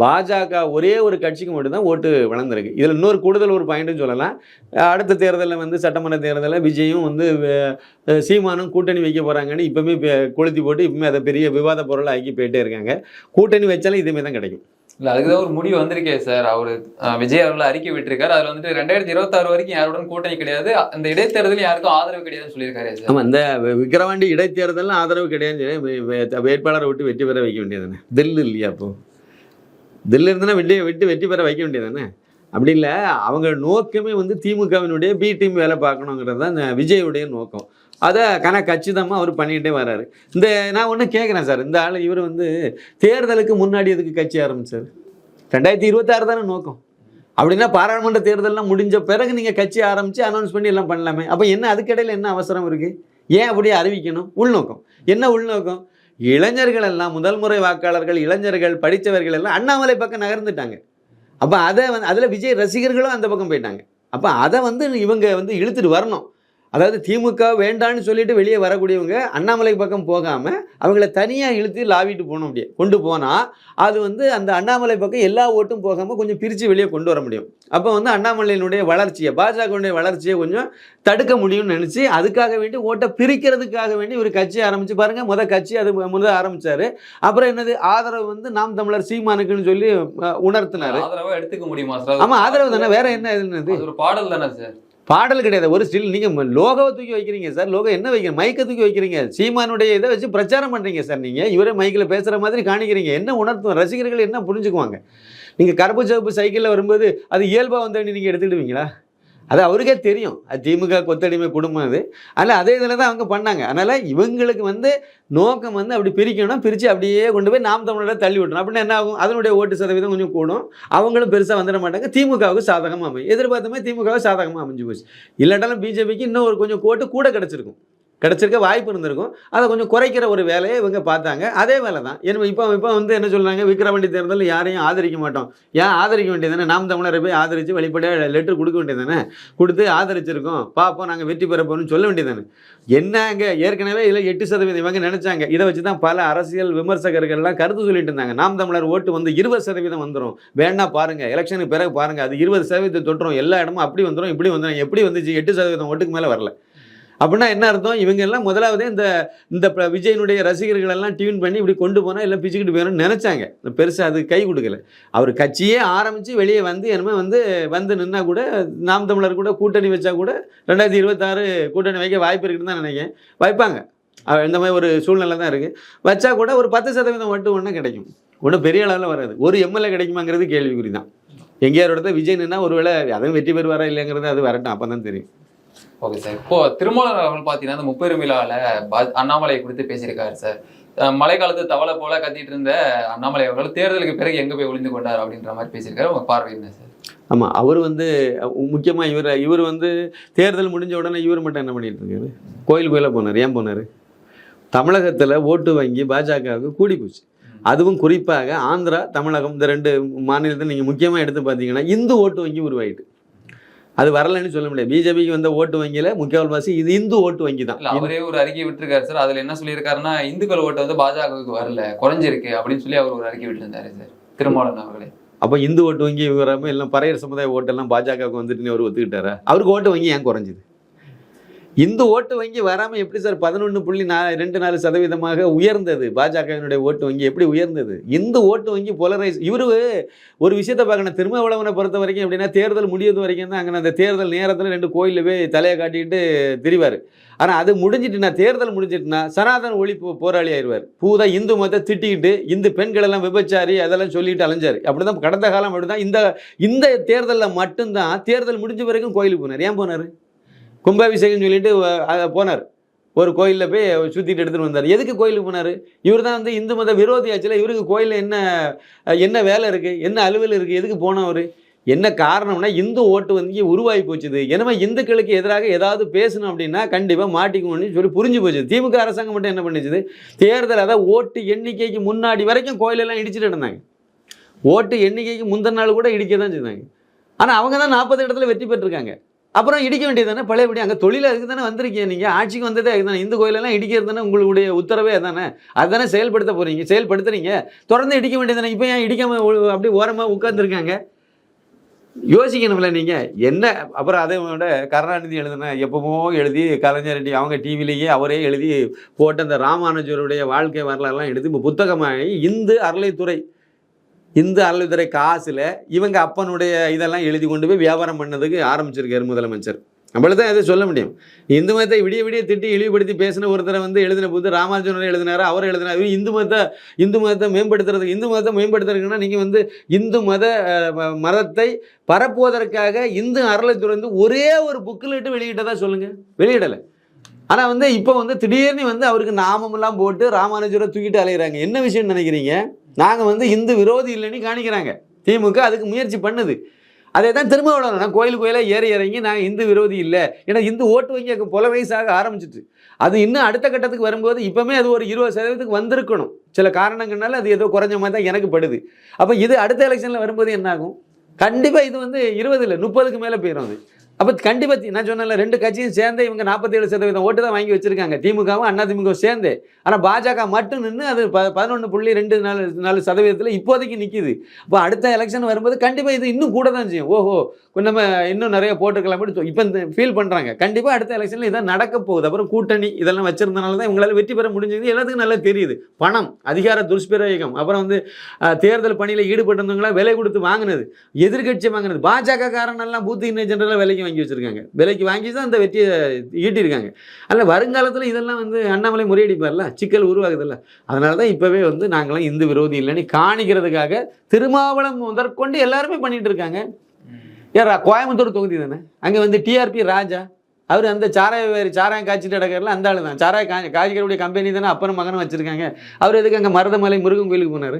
பாஜக ஒரே ஒரு கட்சிக்கு மட்டும்தான் ஓட்டு வளர்ந்துருக்கு. இதில் இன்னொரு கூடுதல் ஒரு பாயிண்ட்னு சொல்லலாம். அடுத்த தேர்தலில் வந்து சட்டமன்ற தேர்தலில் விஜயும் வந்து சீமானும் கூட்டணி வைக்க போகிறாங்கன்னு இப்போவுமே கொளுத்தி போட்டு இப்போவுமே அதை பெரிய விவாத பொருளாக ஆக்கி போயிட்டே இருக்காங்க. கூட்டணி வச்சாலும் இதுமாரி தான் கிடைக்கும். இல்லை, அதுக்குதான் ஒரு முடிவு வந்திருக்கே சார். அவர் விஜய் அவர்கள் அறிக்கை விட்டுருக்காரு. அதில் வந்துட்டு 2026 வரைக்கும் யாருடன் கூட்டணி கிடையாது, அந்த இடைத்தேர்தலில் யாருக்கும் ஆதரவு கிடையாதுன்னு சொல்லியிருக்காரு சார். ஆமாம், இந்த விக்கிரவாண்டி இடைத்தேர்தலில் ஆதரவு கிடையாது. வேட்பாளரை விட்டு வெற்றி பெற வைக்க வேண்டியதானே. தில்லு இல்லையா? அப்போ தில்லு இருந்தனா வெற்றி பெற வைக்க வேண்டியதானே. அப்படி இல்லை, அவங்க நோக்கமே வந்து திமுகவினுடைய பி டீம் வேலை பார்க்கணுங்கிறது தான் விஜயுடைய நோக்கம். அதை கச்சிதமாக அவர் பண்ணிக்கிட்டே வர்றாரு. நான் ஒன்று கேட்குறேன் சார், இந்த ஆள் இவர் வந்து தேர்தலுக்கு முன்னாடி எதுக்கு கட்சி ஆரம்பித்தார்? 2026 தானே நோக்கம். அப்படின்னா பாராளுமன்ற தேர்தல்லாம் முடிஞ்ச பிறகு நீங்கள் கட்சி ஆரம்பித்து அனௌன்ஸ் பண்ணி எல்லாம் பண்ணலாமே. அப்போ என்ன அதுக்கிடையில் என்ன அவசரம் இருக்குது? ஏன் அப்படியே அறிவிக்கணும்? உள்நோக்கம் என்ன? உள்நோக்கம், இளைஞர்கள் எல்லாம், முதல் முறை வாக்காளர்கள், இளைஞர்கள், படித்தவர்கள் எல்லாம் அண்ணாமலை பக்கம் நகர்ந்துட்டாங்க. அப்போ அதில் விஜய் ரசிகர்களும் அந்த பக்கம் போயிட்டாங்க. அப்போ அதை வந்து இவங்க வந்து இழுத்துட்டு வரணும். அதாவது திமுக வேண்டான்னு சொல்லிட்டு வெளியே வரக்கூடியவங்க அண்ணாமலை பக்கம் போகாமல் அவங்கள தனியாக இழுத்து லாவிட்டு போகணும். அப்படியே கொண்டு போனால் அது வந்து அந்த அண்ணாமலை பக்கம் எல்லா ஓட்டும் போகாமல் கொஞ்சம் பிரித்து வெளியே கொண்டு வர முடியும். அப்போ வந்து அண்ணாமலையினுடைய வளர்ச்சியை, பாஜகவுடைய வளர்ச்சியை கொஞ்சம் தடுக்க முடியும்னு நினச்சி அதுக்காக வேண்டி ஓட்டை பிரிக்கிறதுக்காக வேண்டி ஒரு கட்சி ஆரம்பித்து பாருங்கள். கட்சி அது முதல் ஆரம்பித்தார். அப்புறம் என்னது, ஆதரவு வந்து நாம் தமிழர் சீமானுக்குன்னு சொல்லி உணர்த்தினார். ஆதரவை எடுத்துக்க முடியுமா? ஆமாம், ஆதரவு தானே, வேற என்ன இதுன்னு. ஒரு பாடல் தானே சார்? பாடல் கிடையாது, ஒரு ஸ்டில். நீங்கள் லோகோவை தூக்கி வைக்கிறீங்க சார். லோகோ என்ன வைக்கிறீங்க? மைக்கை தூக்கி வைக்கிறீங்க. சீமானுடைய இதை வச்சு பிரச்சாரம் பண்ணுறீங்க சார். நீங்கள் இவரே மைக்கில் பேசுகிற மாதிரி காணிக்கிறீங்க. என்ன உணர்த்தும்? ரசிகர்கள் என்ன புரிஞ்சுக்குவாங்க? நீங்கள் கருப்பு சிவப்பு சைக்கிளில் வரும்போது அது இயல்பாக வந்தோன்னு நீங்கள் எடுத்துக்கிடுவீங்களா? அது அவருக்கே தெரியும். அது திமுக கொத்தடிமை குடும்பம் அது. அதனால் அதே இதில் தான் அவங்க பண்ணாங்க. அதனால் இவங்களுக்கு வந்து நோக்கம் வந்து அப்படி பிரிக்கணும். பிரித்து அப்படியே கொண்டு போய் நாம் தமிழரை தள்ளி விட்டணும். அப்படின்னா என்ன ஆகும்? அதனுடைய ஓட்டு சதவீதம் கொஞ்சம் கூடும். அவங்களும் பெருசாக வந்துட மாட்டாங்க. திமுகவுக்கு சாதகமாக அமையும். எதிர்பார்த்தமே திமுகவுக்கு சாதகமாக அமைஞ்சு போச்சு. இல்லாட்டாலும் பிஜேபிக்கு இன்னும் ஒரு கொஞ்சம் கோட்டு கூட கிடச்சிருக்க வாய்ப்பு இருந்திருக்கும். அதை கொஞ்சம் குறைக்கிற ஒரு வேலையை இவங்க பார்த்தாங்க. அதே வேலை தான். இப்போ வந்து என்ன சொல்கிறாங்க, விக்கிரவாண்டி தேர்தலில் யாரையும் ஆதரிக்க மாட்டோம். ஏன் ஆதரிக்க வேண்டியதானே? நாம் தமிழரை போய் ஆதரித்து வெளிப்படையாக லெட்டர் கொடுக்க வேண்டியதானே. கொடுத்து ஆதரிச்சிருக்கோம், பார்ப்போம், நாங்கள் வெற்றி பெற போகிறோம்னு சொல்ல வேண்டியதானே. என்னங்க, ஏற்கனவே இதில் 8% இவங்க நினச்சாங்க. இதை வச்சு தான் பல அரசியல் விமர்சகர்கள்லாம் கருத்து சொல்லிட்டு இருந்தாங்க. நாம் தமிழர் ஓட்டு வந்து 20% வந்துடும், வேணா பாருங்கள், எலெக்ஷனுக்கு பிறகு பாருங்கள், அது 20% தொட்டுரும், எல்லா இடமும் அப்படி வந்துடும், இப்படி வந்துடும். எப்படி வந்துச்சு? 8% ஓட்டுக்கு மேலே வரல. அப்படின்னா என்ன அர்த்தம்? இவங்க எல்லாம் முதலாவதே இந்த இந்த விஜயனுடைய ரசிகர்கள் எல்லாம் டியூன் பண்ணி இப்படி கொண்டு போனால் எல்லாம் பிச்சுக்கிட்டு போயிடணும்னு நினச்சாங்க. பெருசாக அது கை கொடுக்கல. அவர் கட்சியே ஆரம்பித்து வெளியே வந்து என்னமே வந்து நின்னா கூட நாம் தமிழர் கூட கூட்டணி வச்சா கூட 2026 கூட்டணி வைக்க வாய்ப்பு இருக்குன்னு தான் நினைக்கிறேன். வைப்பாங்க. இந்த மாதிரி ஒரு சூழ்நிலை தான் இருக்குது. வச்சா கூட ஒரு 10% மட்டும் ஒன்றும் கிடைக்கும். ஒன்றும் பெரிய அளவில் வராது. ஒரு எம்எல்ஏ கிடைக்குமாங்கிறது கேள்விக்குறி தான். எங்கேயார் இடத்துல விஜய் நின்னா ஒருவேளை அதுவும் வெற்றி பெறுவாரா இல்லைங்கிறது அது வரட்டும், அப்போ தான் தெரியும். Okay sir. இப்போ திருமாவளவன் அவர்கள் பார்த்தீங்கன்னா அந்த 30 விழாவில் அண்ணாமலை குறித்து பேசியிருக்காரு சார். மழை காலத்து தவளை போல கத்திட்டு இருந்த அண்ணாமலை அவர்கள் தேர்தலுக்கு பிறகு எங்கே போய் ஒளிந்து கொண்டார் அப்படின்ற மாதிரி பேசியிருக்காரு. உங்க பார்வை என்ன சார்? ஆமாம், அவர் முக்கியமாக இவர் தேர்தல் முடிஞ்ச உடனே இவர் மட்டும் என்ன பண்ணிட்டு இருக்காரு? கோயிலாக போனார். ஏன் போனார்? தமிழகத்தில் ஓட்டு வங்கி பாஜகவுக்கு கூடி போச்சு. அதுவும் குறிப்பாக ஆந்திரா, தமிழகம் இந்த 2 மாநிலத்தை நீங்கள் முக்கியமாக எடுத்து பார்த்தீங்கன்னா இந்து ஓட்டு வங்கி உருவாயிட்டு. அது வரலன்னு சொல்ல முடியாது. பிஜேபிக்கு வந்த ஓட்டு வங்கியில் முக்கால்வாசி இது இந்து ஓட்டு வங்கி தான். அவரே ஒரு அறிக்கை விட்டுருக்காரு சார். அதில் என்ன சொல்லியிருக்காருன்னா இந்துக்கள் ஓட்டு பாஜகவுக்கு வரல, குறைஞ்சிருக்கு அப்படின்னு சொல்லி அவர் ஒரு அறிக்கை விட்டுருந்தாரு சார் திருமாவளவன் அவர்களே. அப்போ இந்து ஓட்டு வங்கி வராமல் எல்லாம் பறையர் சமுதாய ஓட்டெல்லாம் பாஜகவுக்கு வந்துட்டுன்னு அவர் ஒத்துக்கிட்டாரா? அவருக்கு ஓட்டு வங்கி ஏன் குறைஞ்சிது? இந்து ஓட்டு வங்கி வராமல் எப்படி சார் 11.24% உயர்ந்தது? பாஜகவினுடைய ஓட்டு வங்கி எப்படி உயர்ந்தது? இந்து ஓட்டு வங்கி போலரைஸ். இவர் ஒரு விஷயத்தை பார்க்கணும். திருமாவளவனை பொறுத்த வரைக்கும் எப்படின்னா தேர்தல் முடியது வரைக்கும் தான் அங்கே அந்த தேர்தல் நேரத்தில் 2 கோயிலில் போய் தலையை காட்டிட்டு திரிவார். ஆனால் அது முடிஞ்சிட்டுனா, தேர்தல் முடிஞ்சிட்டுனா சனாதன ஒழிப்பு போராளி ஆயிடுவார். பூதா இந்து மதத்தை திட்டிக்கிட்டு இந்து பெண்களெல்லாம் விபச்சாரி அதெல்லாம் சொல்லிட்டு அலைஞ்சார். அப்படி தான் கடந்த காலம். அப்படி தான் இந்த தேர்தலில் மட்டும்தான் தேர்தல் முடிஞ்ச வரைக்கும் கோயிலுக்கு போனார். ஏன் போனார்? கும்பாபிஷேகம் சொல்லிட்டு போனார். ஒரு கோயிலில் போய் சுற்றிட்டு எடுத்துகிட்டு வந்தார். எதுக்கு கோயிலுக்கு போனார்? இவர் தான் இந்து மத விரோதி ஆச்சுல. இவருக்கு கோயிலில் என்ன வேலை இருக்குது, என்ன அலுவல் இருக்குது, எதுக்கு போனவர்? என்ன காரணம்னா இந்து ஓட்டு வங்கி உருவாகி போச்சுது. எனவே இந்துக்களுக்கு எதிராக ஏதாவது பேசணும் அப்படின்னா கண்டிப்பாக மாட்டிக்கணும்னு சொல்லி புரிஞ்சு போச்சு. திமுக அரசாங்கம் மட்டும் என்ன பண்ணிச்சுது? தேர்தல் அதாவது ஓட்டு எண்ணிக்கைக்கு முன்னாடி வரைக்கும் கோயிலெல்லாம் இடிச்சுட்டு இருந்தாங்க. ஓட்டு எண்ணிக்கைக்கு முந்தின நாள் கூட இடிக்க தான் செஞ்சாங்க. ஆனால் அவங்க தான் 40 இடத்துல வெற்றி பெற்றிருக்காங்க. அப்புறம் இடிக்க வேண்டியது தானே பழையபடி. அங்கே தொழில் அதுக்கு தானே வந்திருக்கீங்க. நீங்கள் ஆட்சிக்கு வந்ததே அதுக்கு தானே. இந்து கோயிலெல்லாம் இடிக்கிறது தானே உங்களுடைய உத்தரவே தானே. அதுதானே செயல்படுத்துறீங்க. தொடர்ந்து இடிக்க வேண்டியது தானே. இப்போ ஏன் இடிக்காமல் அப்படி ஓரமாக உட்காந்துருக்காங்க? யோசிக்கணும்ல நீங்கள் என்ன. அப்புறம் அதை விட கருணாநிதி எழுதுன எப்பவோ எழுதி கலைஞர் ரெட்டி அவங்க டிவிலேயே அவரே எழுதி போட்ட அந்த ராமானுஜருடைய வாழ்க்கை வரலாறுலாம் எடுத்து இப்போ புத்தகமாகி இந்து அறநிலைத்துறை காசில் இவங்க அப்பனுடைய இதெல்லாம் எழுதி கொண்டு போய் வியாபாரம் பண்ணதுக்கு ஆரம்பிச்சிருக்காரு முதலமைச்சர். நம்மள தான் எதை சொல்ல முடியும். இந்து மதத்தை விடிய திட்டி இழிவுபடுத்தி பேசின ஒருத்தரை எழுதின போது ராமானுஜர் எழுதினார், அவர் எழுதினார். இந்து மதத்தை மேம்படுத்துறதுக்குன்னா நீங்கள் இந்து மதத்தை பரப்புவதற்காக இந்து அறநிலைத்துறை ஒரே ஒரு புக்கில் வெளியிட்டதா சொல்லுங்கள். வெளியிடலை. ஆனால் இப்போ திடீர்னு அவருக்கு நாமமெல்லாம் போட்டு ராமானுஜரை தூக்கிட்டு அலைகிறாங்க. என்ன விஷயம்னு நினைக்கிறீங்க? நாங்கள் இந்து விரோதி இல்லைன்னு காணிக்கிறாங்க. திமுக அதுக்கு முயற்சி பண்ணுது. அதே தான் திருமாவளவன் கோயிலாக ஏறி இறங்கி நாங்கள் இந்து விரோதி இல்லை. ஏன்னா இந்து ஓட்டு வங்கி போலரைஸாக ஆரம்பிச்சிட்டு அது இன்னும் அடுத்த கட்டத்துக்கு வரும்போது இப்போமே அது ஒரு 20% வந்திருக்கணும். சில காரணங்கள்னால அது ஏதோ குறைஞ்ச மாதிரி தான் எனக்கு படுது. அப்போ இது அடுத்த எலெக்ஷனில் வரும்போது என்ன ஆகும்? கண்டிப்பாக இது 20 இல்லை 30க்கு மேலே போயிடும். அது அப்போ கண்டிப்பாக நான் சொன்னல 2 கட்சியும் சேர்ந்து இவங்க 47% ஓட்டு தான் வாங்கி வச்சுருக்காங்க. திமுகவும் அதிமுகவும் சேர்ந்து. ஆனால் பாஜக மட்டும் நின்று அது 11.24% இப்போதைக்கு நிற்கிது. இப்போ அடுத்த எலெக்ஷன் வரும்போது கண்டிப்பாக இது இன்னும் கூட தான் செய்யும். ஓஹோ நம்ம இன்னும் நிறைய போட்டுக்கலாம் இப்போ இந்த ஃபீல் பண்ணுறாங்க. கண்டிப்பாக அடுத்த எலெக்ஷனில் இதான் நடக்க போகுது. அப்புறம் கூட்டணி இதெல்லாம் வச்சிருந்தனால தான் இவங்களால வெற்றி பெற முடிஞ்சது. எல்லாத்துக்கும் நல்லா தெரியுது. பணம், அதிகார துஷ்பிரயோகம், அப்புறம் தேர்தல் பணியில் ஈடுபட்டிருந்தவங்களா விலை கொடுத்து வாங்கினது, எதிர்கட்சி வாங்கினது, பாஜக காரணம்லாம் பூத் ஜெனரலாக விலைக்கு வாங்கி வச்சிருக்காங்க. விலைக்கு வாங்கி தான் அந்த வெற்றியை ஈட்டியிருக்காங்க. அதில் வருங்காலத்தில் இதெல்லாம் அண்ணாமலை முறையடிப்பார்ல, சிக்கல் உருவாகுதில்ல. அதனால தான் இப்போவே நாங்களாம் இந்து விரோதி இல்லைன்னு காணிக்கிறதுக்காக திருமாவளவன் முதற்கொண்டு எல்லாருமே பண்ணிட்டு இருக்காங்க. கோயம்புத்தூர் தொகுதி தானே. அங்கே டிஆர்பி ராஜா அவர் அந்த சாராயம் காய்ச்சிட்டு நடக்கிறல அந்த ஆள் தான். சாராயம் காய்ச்சிக்கக்கூடிய கம்பெனி தானே அப்பனும் மகனும் வச்சுருக்காங்க. அவர் எதுக்கு அங்கே மருதமலை முருகன் கோயிலுக்கு போனார்?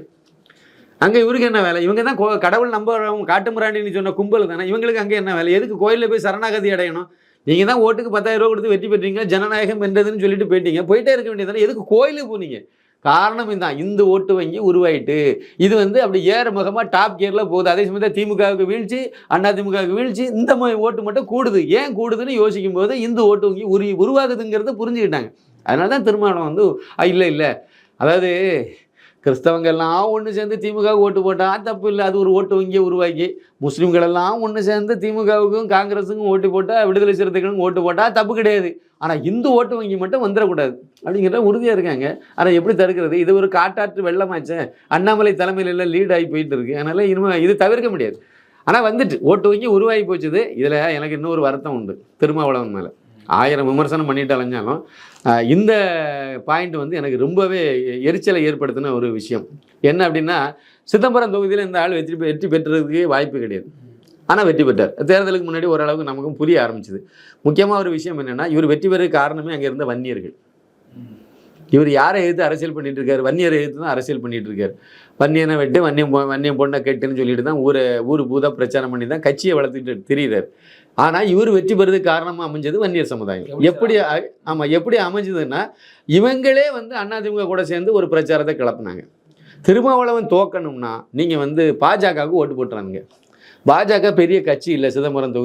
அங்கே இவருக்கு என்ன வேலை? இவங்க தான் கடவுள் நம்புறவங்க காட்டுமிராண்டின்னு சொன்ன கும்பல் தானே. இவங்களுக்கு அங்கே என்ன வேலை? எதுக்கு கோயிலில் போய் சரணாகதி அடையணும்? நீங்கள் தான் ஓட்டுக்கு 10,000 ரூபா கொடுத்து வெற்றி பெற்றீங்க, ஜனநாயகம் வென்றதுன்னு சொல்லிட்டு போயிட்டே இருக்க வேண்டியதானே. எதுக்கு கோயிலுக்கு போனீங்க? காரணம் இதுதான். இந்து ஓட்டு வங்கி உருவாயிட்டு இது அப்படி ஏற முகமாக டாப் கியரில் போகுது. அதே சமயத்தில் திமுகவுக்கு வீழ்ச்சி, அதிமுகவுக்கு வீழ்ச்சி, இந்த ஓட்டு மட்டும் கூடுது. ஏன் கூடுதுன்னு யோசிக்கும் போது இந்து ஓட்டு வங்கி உருவாகுதுங்கிறத புரிஞ்சுக்கிட்டாங்க. அதனால தான் திருமாவளவன் இல்லை அதாவது கிறிஸ்தவங்க எல்லாம் ஒன்று சேர்ந்து திமுகவுக்கு ஓட்டு போட்டால் தப்பு இல்லை, அது ஒரு ஓட்டு வங்கியை உருவாக்கி முஸ்லீம்கள் எல்லாம் ஒன்று சேர்ந்து திமுகவுக்கும் காங்கிரஸுக்கும் ஓட்டு போட்டால் விடுதலை சிறுத்தைகளுக்கும் ஓட்டு போட்டால் தப்பு கிடையாது. ஆனால் இந்து ஓட்டு வங்கி மட்டும் வந்துடக்கூடாது அப்படிங்கிற உறுதியாக இருக்காங்க. ஆனால் எப்படி தடுக்கிறது? இது ஒரு காட்டாற்று வெள்ளமாச்சே, அண்ணாமலை தலைமையில் எல்லாம் லீட் ஆகி போயிட்டு இருக்கு. அதனால் இனிமேல் இது தவிர்க்க முடியாது. ஆனால் வந்துட்டு ஓட்டு வங்கி உருவாகி போச்சுது. இதில் எனக்கு இன்னொரு வருத்தம் உண்டு திருமாவளவன் மேலே. 1000 விமர்சனம் பண்ணிட்டு அலைஞ்சாலும் இந்த பாயிண்ட் வந்து எனக்கு ரொம்பவே எரிச்சலை ஏற்படுத்தின ஒரு விஷயம். என்ன அப்படின்னா, சிதம்பரம் தொகுதியில் இந்த ஆள் வெற்றி பெற்றதுக்கு வாய்ப்பு கிடையாது. ஆனால் வெற்றி பெற்றார். தேர்தலுக்கு முன்னாடி ஓரளவுக்கு நமக்கும் புரிய ஆரம்பிச்சுது. முக்கியமாக ஒரு விஷயம் என்னென்னா, இவர் வெற்றி பெற காரணமே அங்கே இருந்த வன்னியர்கள். இவர் யாரை எதிர்த்து அரசியல் பண்ணிட்டு இருக்காரு? வன்னியரை எதிர்த்து தான் அரசியல் பண்ணிட்டு இருக்காரு. வன்னியனை வெட்டு வன்னியம் பொண்ணை கெட்டுன்னு சொல்லிட்டு தான் ஊர் பூதா பிரச்சாரம் பண்ணி தான் கட்சியை வளர்த்துட்டு திரியிறார். ஆனால் இவர் வெற்றி பெறதுக்கு காரணமாக அமைஞ்சது வன்னியர் சமுதாயம். எப்படி அமைஞ்சதுன்னா, இவங்களே வந்து அதிமுக கூட சேர்ந்து ஒரு பிரச்சாரத்தை கிளப்புனாங்க. திருமாவளவன் தோக்கணும்னா நீங்கள் பாஜகவுக்கு ஓட்டு போட்டுறானுங்க. பாஜக பெரிய கட்சி இல்லை, சிதம்பரம்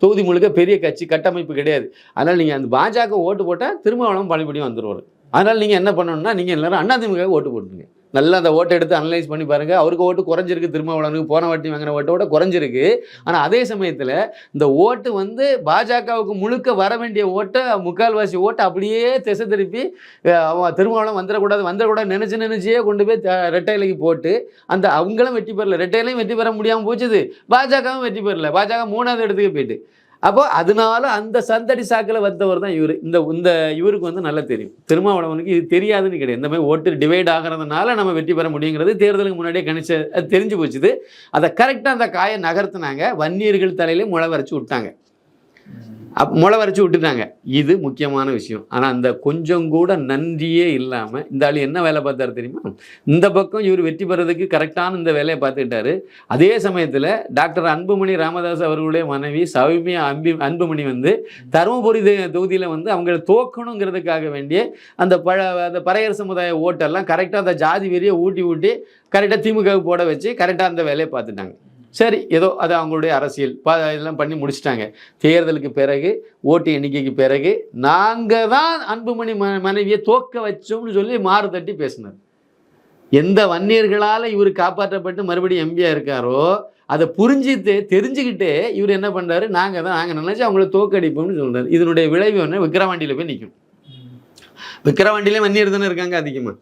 தொகுதி முழுக்க பெரிய கட்சி கட்டமைப்பு கிடையாது. அதனால் நீங்கள் அந்த பாஜக ஓட்டு போட்டால் திருமாவளவன் பழிபடியும் வந்துடுவார். அதனால் நீங்கள் என்ன பண்ணணும்னா, நீங்கள் எல்லோரும் அதிமுக ஓட்டு போட்டுருங்க. நல்லா அந்த ஓட்டை எடுத்து அனலைஸ் பண்ணி பாருங்கள். அவருக்கு ஓட்டு குறைஞ்சிருக்கு, திருமாவளவனுக்கு போன வாட்டி வாங்கின ஓட்டோட குறைஞ்சிருக்கு. ஆனால் அதே சமயத்தில் இந்த ஓட்டு பாஜகவுக்கு முழுக்க வர வேண்டிய ஓட்டை, முக்கால்வாசி ஓட்டை அப்படியே திசை திருப்பி திருமாவளவன் வந்துடக்கூடாது நினச்சியே கொண்டு போய் ரெட்டையிலைக்கு போட்டு அவங்களும் வெற்றி பெறல, ரெட்டையிலையும் வெற்றி பெற முடியாமல் போச்சுது, பாஜகவும் வெற்றி பெறல, பாஜக 3வது இடத்துக்கு போயிட்டு. அப்போ அதனால அந்த சந்தடி சாக்கில் வந்தவர் தான் இவர். இந்த இவருக்கு நல்லா தெரியும். திருமாவளவனுக்கு இது தெரியாதுன்னு கிடையாது. இந்த மாதிரி ஓட்டு டிவைட் ஆகிறதுனால நம்ம வெற்றி பெற முடியுங்கிறது தேர்தலுக்கு முன்னாடியே அது தெரிஞ்சு போச்சுது. அதை கரெக்டாக அந்த காயை நகர்த்தினாங்க. வன்னியர்கள் தலையிலே முளை வரைச்சி விட்டுட்டாங்க. இது முக்கியமான விஷயம். ஆனால் அந்த கொஞ்சம் கூட நன்றியே இல்லாமல் இந்த ஆள் என்ன வேலை பார்த்தாரு தெரியுமா? இந்த பக்கம் இவர் வெற்றி பெறதுக்கு கரெக்டான இந்த வேலையை பார்த்துக்கிட்டாரு. அதே சமயத்தில் டாக்டர் அன்புமணி ராமதாஸ் அவர்களுடைய மனைவி சௌமியா அன்புமணி தருமபுரி தொகுதியில் அவங்களை தோக்கணுங்கிறதுக்காக வேண்டிய அந்த பறையர் சமுதாய ஓட்டெல்லாம் கரெக்டாக அந்த ஜாதி வெறியை ஊட்டி கரெக்டாக திமுகவுக்கு போட வச்சு கரெக்டாக அந்த வேலையை பார்த்துட்டாங்க. சரி, ஏதோ அது அவங்களுடைய அரசியல் இதெல்லாம் பண்ணி முடிச்சிட்டாங்க. தேர்தலுக்கு பிறகு, ஓட்டு எண்ணிக்கைக்கு பிறகு, நாங்கள் தான் அன்புமணி மனைவியை தோக்க வச்சோம்னு சொல்லி மாறு தட்டி பேசினார். எந்த வன்னியர்களால் இவர் காப்பாற்றப்பட்டு மறுபடியும் எம்பியாக இருக்காரோ அதை தெரிஞ்சுக்கிட்டே இவர் என்ன பண்ணுறாரு, நாங்கள் நினச்சி அவங்கள தோக்கடிப்போம்னு சொல்கிறார். இதனுடைய விளைவு என்ன? விக்கிரவாண்டியில் போய் நிற்கும். விக்கிரவாண்டியிலே வன்னியர் தானே இருக்காங்க அதிகமாக.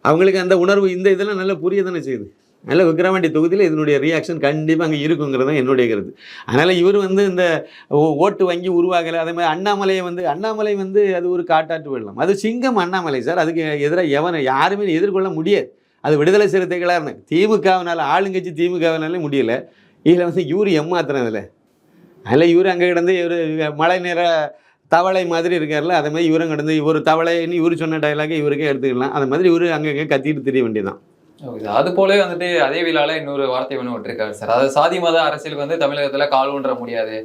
அவங்களுக்கு அந்த உணர்வு இதெல்லாம் நல்லா புரிய தானே செய்யுது. அதனால் விக்கிரவாண்டி தொகுதியில் இதனுடைய ரியாக்ஷன் கண்டிப்பாக அங்கே இருக்குங்கிறது தான் என்னுடைய கருத்து. அதனால் இவர் இந்த ஓட்டு வங்கி உருவாகலை. அதே மாதிரி அண்ணாமலை அது ஒரு காட்டாற்று வெள்ளம். அது சிங்கம் அண்ணாமலை சார். அதுக்கு எதிராக யாருமே எதிர்கொள்ள முடியாது. அது விடுதலை சிறுத்தைகளாக இருந்தாங்க. திமுகவினால, ஆளுங்கட்சி திமுகவினாலே முடியலை. இதில் இவர் ஏமாத்துறதில்ல. அதில் இவர் அங்கே கிடந்து இவர் மழை நேர தவளை மாதிரி இருக்கார்ல, அதே மாதிரி இவரும் கிடந்து ஒரு தவளைன்னு இவர் சொன்ன டைலாக இவருக்கே எடுத்துக்கலாம். அது மாதிரி இவர் அங்கங்கே கத்திட்டு தெரிய வேண்டியதான். அது போலவே அதே விழால இன்னொரு வார்த்தை விட்டுருக்காரு சார். அதாவது சாதி மத அரசியலுக்கு தமிழகத்துல கால் ஊன்ற முடியாது.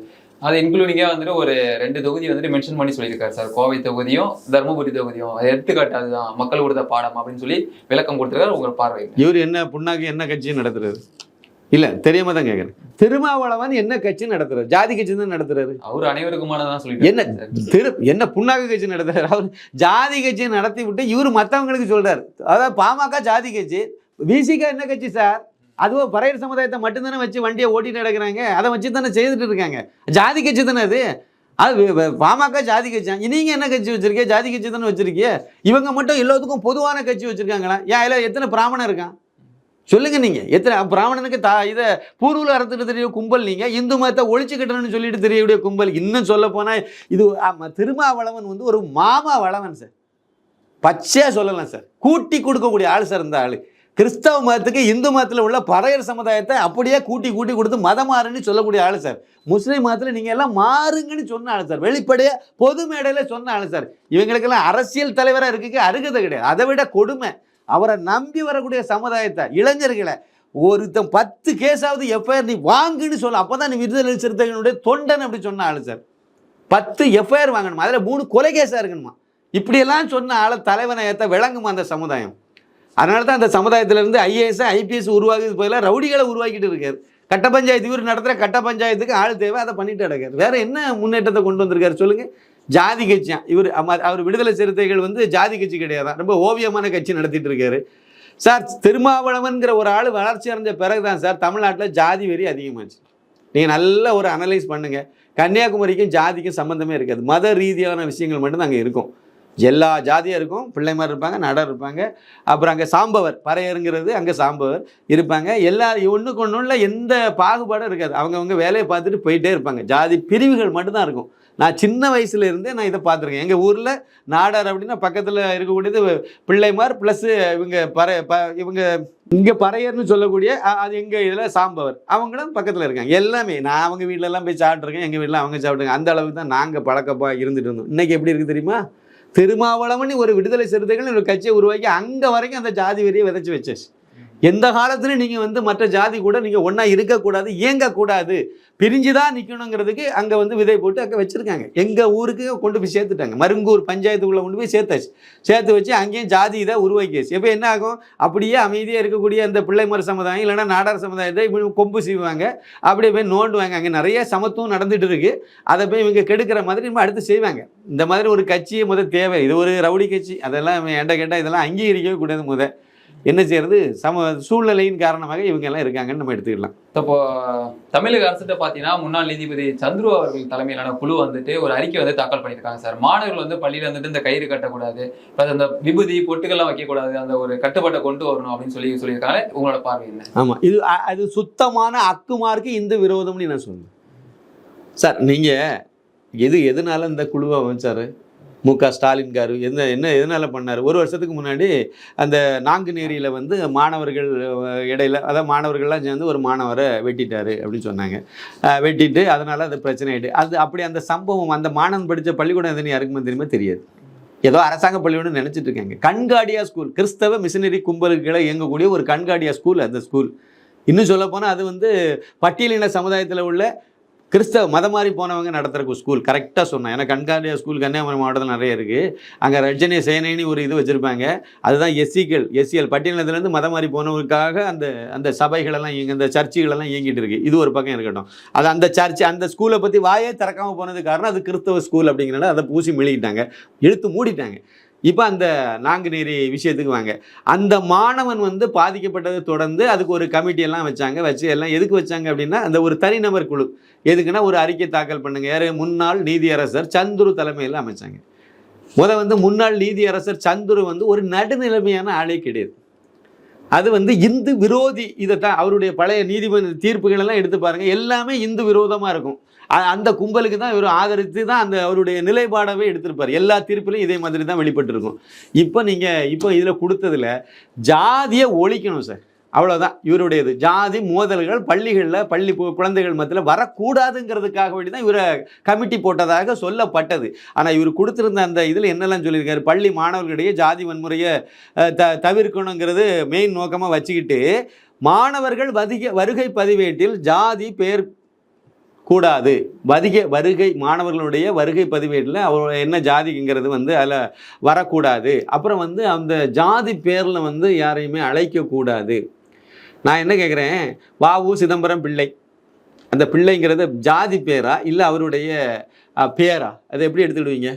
அது இன்க்ளூடிங்கா ஒரு 2 தொகுதி மென்ஷன் பண்ணி சொல்லியிருக்காரு சார். கோவை தொகுதியும் தருமபுரி தொகுதியும் எடுத்துக்காட்டு, அதுதான் மக்கள் கொடுத்த பாடம் அப்படின்னு சொல்லி விளக்கம் கொடுத்துருக்காரு. உங்க பார்வை இவர் என்ன புண்ணாக்கு என்ன கட்சியும் நடத்துறாரு? இல்ல தெரியாம தான் கேட்கறேன். திருமாவளவன் என்ன கட்சி நடத்துறாரு? ஜாதி கட்சி தான் நடத்துறாரு. அவர் அனைவருக்குமானதான் சொல்லி என்ன புண்ணாக்கு கட்சி நடத்துறாரு? அவர் ஜாதி கட்சியை நடத்தி விட்டு இவர் மற்றவங்களுக்கு சொல்றாரு. அதாவது பாமக ஜாதி கட்சி, விசிக என்ன கட்சி சார்? அதுவும் பறையர் சமுதாயத்தை மட்டும்தானே வச்சு வண்டியை ஓட்டிட்டு நடக்கிறாங்க. அதை வச்சு தானே செய்துட்டு இருக்காங்க. ஜாதி கட்சி தானே அது பாமக ஜாதி கட்சி. நீங்க என்ன கட்சி வச்சிருக்கீங்க? ஜாதி கட்சி தானே வச்சிருக்கீங்க. இவங்க மட்டும் எல்லாத்துக்கும் பொதுவான கட்சி வச்சிருக்காங்களா? ஏன் அதில் எத்தனை பிராமணன் இருக்கான் சொல்லுங்க? நீங்க எத்தனை பிராமணனுக்கு இதை பூர்வல அறுத்துட்டு தெரிய கும்பல், நீங்க இந்து மதத்தை ஒழிச்சு கட்டணும்னு சொல்லிட்டு தெரியக்கூடிய கும்பல். இன்னும் சொல்ல போனா இது திருமாவளவன் ஒரு மாமா வளவன் சார். பச்சையா சொல்லலாம் சார். கூட்டி கொடுக்கக்கூடிய ஆள் சார் இந்த ஆளு. கிறிஸ்தவ மதத்துக்கு இந்து மதத்தில் உள்ள பறையர் சமுதாயத்தை அப்படியே கூட்டி கொடுத்து மதம் மாறுன்னு சொல்லக்கூடிய ஆள் சார். முஸ்லீம் மதத்தில் நீங்கள் எல்லாம் மாறுங்கன்னு சொன்ன ஆள் சார். வெளிப்படையாக பொது மேடையில் சொன்ன ஆள் சார். இவங்களுக்கெல்லாம் அரசியல் தலைவராக இருக்க அருகதை கிடையாது. அதை விட கொடுமை, அவரை நம்பி வரக்கூடிய சமுதாயத்தை, இளைஞர்களை ஒருத்தன் 10 கேஸாவது எஃப்ஐஆர் நீ வாங்குன்னு சொல்ல, அப்போ தான் நீ விடுதலை சிறுத்தைகளுடைய தொண்டன் அப்படி சொன்ன ஆள் சார். 10 எஃப்ஐஆர் வாங்கணுமா, அதில் 3 கொலை கேஸாக இருக்கணுமா? இப்படியெல்லாம் சொன்ன ஆளை தலைவனை ஏற்ற விளங்குமா அந்த சமுதாயம்? அதனால தான் அந்த சமுதாயத்திலேருந்து ஐஏஎஸ் ஐபிஎஸ் உருவாக்குறது பதிலாக ரவுடிகளை உருவாக்கிட்டு இருக்காரு. கட்ட பஞ்சாயத்து இவர் நடத்துகிற கட்ட பஞ்சாயத்துக்கு ஆள் தேவை, அதை பண்ணிட்டு நடக்காரு. வேற என்ன முன்னேற்றத்தை கொண்டு வந்திருக்காரு சொல்லுங்க? ஜாதி கட்சியா இவர்? அவர் விடுதலை சிறுத்தைகள் ஜாதி கட்சி கிடையாதான், ரொம்ப ஓவியமான கட்சி நடத்திட்டு இருக்காரு. சார் திருமாவளவன்கிற ஒரு ஆள் வளர்ச்சி அடைஞ்ச பிறகு தான் சார் தமிழ்நாட்டில் ஜாதி வெறி அதிகமாச்சு. நீங்கள் நல்ல ஒரு அனலைஸ் பண்ணுங்கள். கன்னியாகுமரிக்கும் ஜாதிக்கும் சம்மந்தமே இருக்காது. மத ரீதியான விஷயங்கள் மட்டும் அங்கே இருக்கும். எல்லா ஜாதியும் இருக்கும். பிள்ளைமார் இருப்பாங்க, நடர் இருப்பாங்க. அப்புறம் அங்கே சாம்பவர் பறையருங்கிறது அங்கே சாம்பவர் இருப்பாங்க. எல்லா ஒன்றுக்கு ஒன்றுல எந்த பாகுபாடும் இருக்காது. அவங்கவுங்க வேலையை பார்த்துட்டு போயிட்டே இருப்பாங்க. ஜாதி பிரிவுகள் மட்டும்தான் இருக்கும். நான் சின்ன வயசுல இருந்தே நான் இதை பார்த்துருக்கேன். எங்கள் ஊரில் நாடார் அப்படின்னா பக்கத்தில் இருக்கக்கூடியது பிள்ளைமார் ப்ளஸ்ஸு இவங்க இங்கே பறையர்னு சொல்லக்கூடிய அது எங்கள் இதில் சாம்பவர் அவங்களும் பக்கத்தில் இருக்காங்க. எல்லாமே நான் அவங்க வீட்டிலலாம் போய் சாப்பிட்ருக்கேன். எங்கள் வீட்டில் அவங்க சாப்பிட்ருங்க. அந்த அளவுக்கு தான் நாங்கள் பழக்கப்பா இருந்துட்டு இருந்தோம். இன்றைக்கி எப்படி இருக்குது தெரியுமா? திருமாவளவன் ஒரு விடுதலை சிறுத்தைகள் ஒரு கட்சியை உருவாக்கி அங்கே வரைக்கும் அந்த ஜாதி வெறியை விதைச்சி வச்சாச்சு. எந்த காலத்துலையும் நீங்கள் மற்ற ஜாதி கூட நீங்கள் ஒன்றா இருக்கக்கூடாது, இயங்கக்கூடாது, பிரிஞ்சு தான் நிற்கணுங்கிறதுக்கு அங்கே விதை போட்டு அங்கே வச்சுருக்காங்க. எங்கள் ஊருக்கு கொண்டு போய் சேர்த்துட்டாங்க. மருங்கூர் பஞ்சாயத்துக்குள்ளே கொண்டு போய் சேர்த்து வச்சு அங்கேயும் ஜாதி இதை உருவாக்கியாச்சு. இப்போ என்ன ஆகும்? அப்படியே அமைதியாக இருக்கக்கூடிய அந்த பிள்ளைமார் சமுதாயம் இல்லைன்னா நாடார் சமுதாயத்தை இப்படி கொம்பு செய்வாங்க, அப்படியே போய் நோண்டுவாங்க. அங்கே நிறைய சமத்துவம் நடந்துகிட்டு இருக்குது. அதை போய் இவங்க கெடுக்கிற மாதிரி நம்ம அடுத்து செய்வாங்க. இந்த மாதிரி ஒரு கட்சியை தேவை. இது ஒரு ரவுடி கட்சி, அதெல்லாம் என்கிட்ட கேட்டால் இதெல்லாம் அங்கீகரிக்கவே கூடாது. என்ன செய்யறது? சூழ்நிலையின் காரணமாக இவங்க எல்லாம் இருக்காங்கன்னு நம்ம எடுத்துக்கலாம். இப்போ தமிழக அரசுகிட்ட பார்த்தீங்கன்னா முன்னாள் நீதிபதி சந்துரு அவர்கள் தலைமையிலான குழு ஒரு அறிக்கை தாக்கல் பண்ணியிருக்காங்க சார். மாணவர்கள் பள்ளியில் இந்த கயிறு கட்டக்கூடாது, அந்த விபூதி பொட்டுக்கெல்லாம் வைக்கக்கூடாது, அந்த ஒரு கட்டுப்பாட்டை கொண்டு வரணும் அப்படின்னு சொல்லியிருக்காங்க. உங்களோட பார்வை என்ன? ஆமாம், அது சுத்தமான அக்குமார்க்கு இந்த விரோதம்னு நான் சொன்னேன் சார். நீங்கள் எதனால இந்த குழுவை அமைச்சார் மு.க. ஸ்டாலின் காரு? எதனால் பண்ணார்? ஒரு வருஷத்துக்கு முன்னாடி அந்த நாங்குநேரியில் மாணவர்கள் இடையில, அதாவது மாணவர்கள்லாம் சேர்ந்து ஒரு மாணவரை வெட்டிட்டாரு அப்படின்னு சொன்னாங்க. வெட்டிட்டு அதனால் அது பிரச்சனை ஆகிட்டு அப்படி அந்த சம்பவம் அந்த மாணவன் படித்த பள்ளிக்கூடம் எதுன்னு யாருக்குமே தெரியாது. ஏதோ அரசாங்க பள்ளிக்கூடம் நினச்சிட்டு இருக்காங்க. கண்காடியா ஸ்கூல், கிறிஸ்தவ மிஷினரி கும்பலுக்களை இயங்கக்கூடிய ஒரு கண்காடியா ஸ்கூல். அந்த ஸ்கூல் இன்னும் சொல்லப்போனால் அது பட்டியலின சமுதாயத்தில் உள்ள கிறிஸ்தவ மதம் மாறி போனவங்க நடத்துகிற ஸ்கூல். கரெக்டாக சொன்னேன். ஏன்னா கண்காடியா ஸ்கூல் கன்னியாகுமரி மாவட்டத்தில் நிறைய இருக்குது. அங்கே ரஜினி சேனைன்னு ஒரு இது வச்சுருப்பாங்க. அதுதான் எஸ்சிஎல் பட்டியலினத்துலேருந்து மதம் மாறி போனவங்களுக்காக அந்த சபைகளெல்லாம் இந்த சர்ச்சுகளெல்லாம் இயங்கிட்டு இருக்குது. இது ஒரு பக்கம் இருக்கட்டும். அது அந்த சர்ச்சு அந்த ஸ்கூலை பற்றி வாயே திறக்காமல் போனது காரணம் அது கிறிஸ்தவ ஸ்கூல் அப்படிங்கிறனால அதை பூசி மெழுகிட்டாங்க, இழுத்து மூடிட்டாங்க. இப்போ அந்த நாங்குநேரி விஷயத்துக்கு வாங்க. அந்த மாணவன் பாதிக்கப்பட்டதை தொடர்ந்து அதுக்கு ஒரு கமிட்டியெல்லாம் வச்சு எல்லாம் எதுக்கு வச்சாங்க அப்படின்னா அந்த ஒரு தனிநபர் குழு. எதுக்குன்னா ஒரு அறிக்கை தாக்கல் பண்ணுங்க. யார்? முன்னாள் நீதியரசர் சந்துரு தலைமையில் அமைச்சாங்க. முன்னாள் நீதியரசர் சந்துரு ஒரு நடுநிலைமையான ஆளே கிடையாது. அது இந்து விரோதி. இதைத்தான் அவருடைய பழைய நீதிமன்ற தீர்ப்புகள் எல்லாம் எடுத்து பாருங்க, எல்லாமே இந்து விரோதமாக இருக்கும். அந்த கும்பலுக்கு தான் இவர் ஆதரித்து தான் அந்த அவருடைய நிலைப்பாடவே எடுத்திருப்பார். எல்லா தீர்ப்பிலையும் இதே மாதிரி தான் வெளிப்பட்டிருக்கும். இப்போ இதில் கொடுத்ததில் ஜாதியை ஒழிக்கணும் சார், அவ்வளோதான் இவருடையது. ஜாதி மோதல்கள் பள்ளி குழந்தைகள் மத்தியில் வரக்கூடாதுங்கிறதுக்காக வேண்டி தான் இவரை கமிட்டி போட்டதாக சொல்லப்பட்டது. ஆனால் இவர் கொடுத்துருந்த அந்த இதில் என்னெல்லாம் சொல்லியிருக்காரு? பள்ளி மாணவர்களிடையே ஜாதி வன்முறையை தவிர்க்கணுங்கிறது மெயின் நோக்கமாக வச்சுக்கிட்டு மாணவர்கள் வருகை பதிவேட்டில் ஜாதி பேர் கூடாது. மாணவர்களுடைய வருகை பதிவேட்டில் அவர் என்ன ஜாதிங்கிறது அதில் வரக்கூடாது. அப்புறம் அந்த ஜாதி பேரில் யாரையுமே அழைக்கக்கூடாது. நான் என்ன கேட்குறேன், வ.உ. சிதம்பரம் பிள்ளை, அந்த பிள்ளைங்கிறது ஜாதி பேரா இல்லை அவருடைய பேரா? அதை எப்படி எடுத்துக்கிடுவீங்க?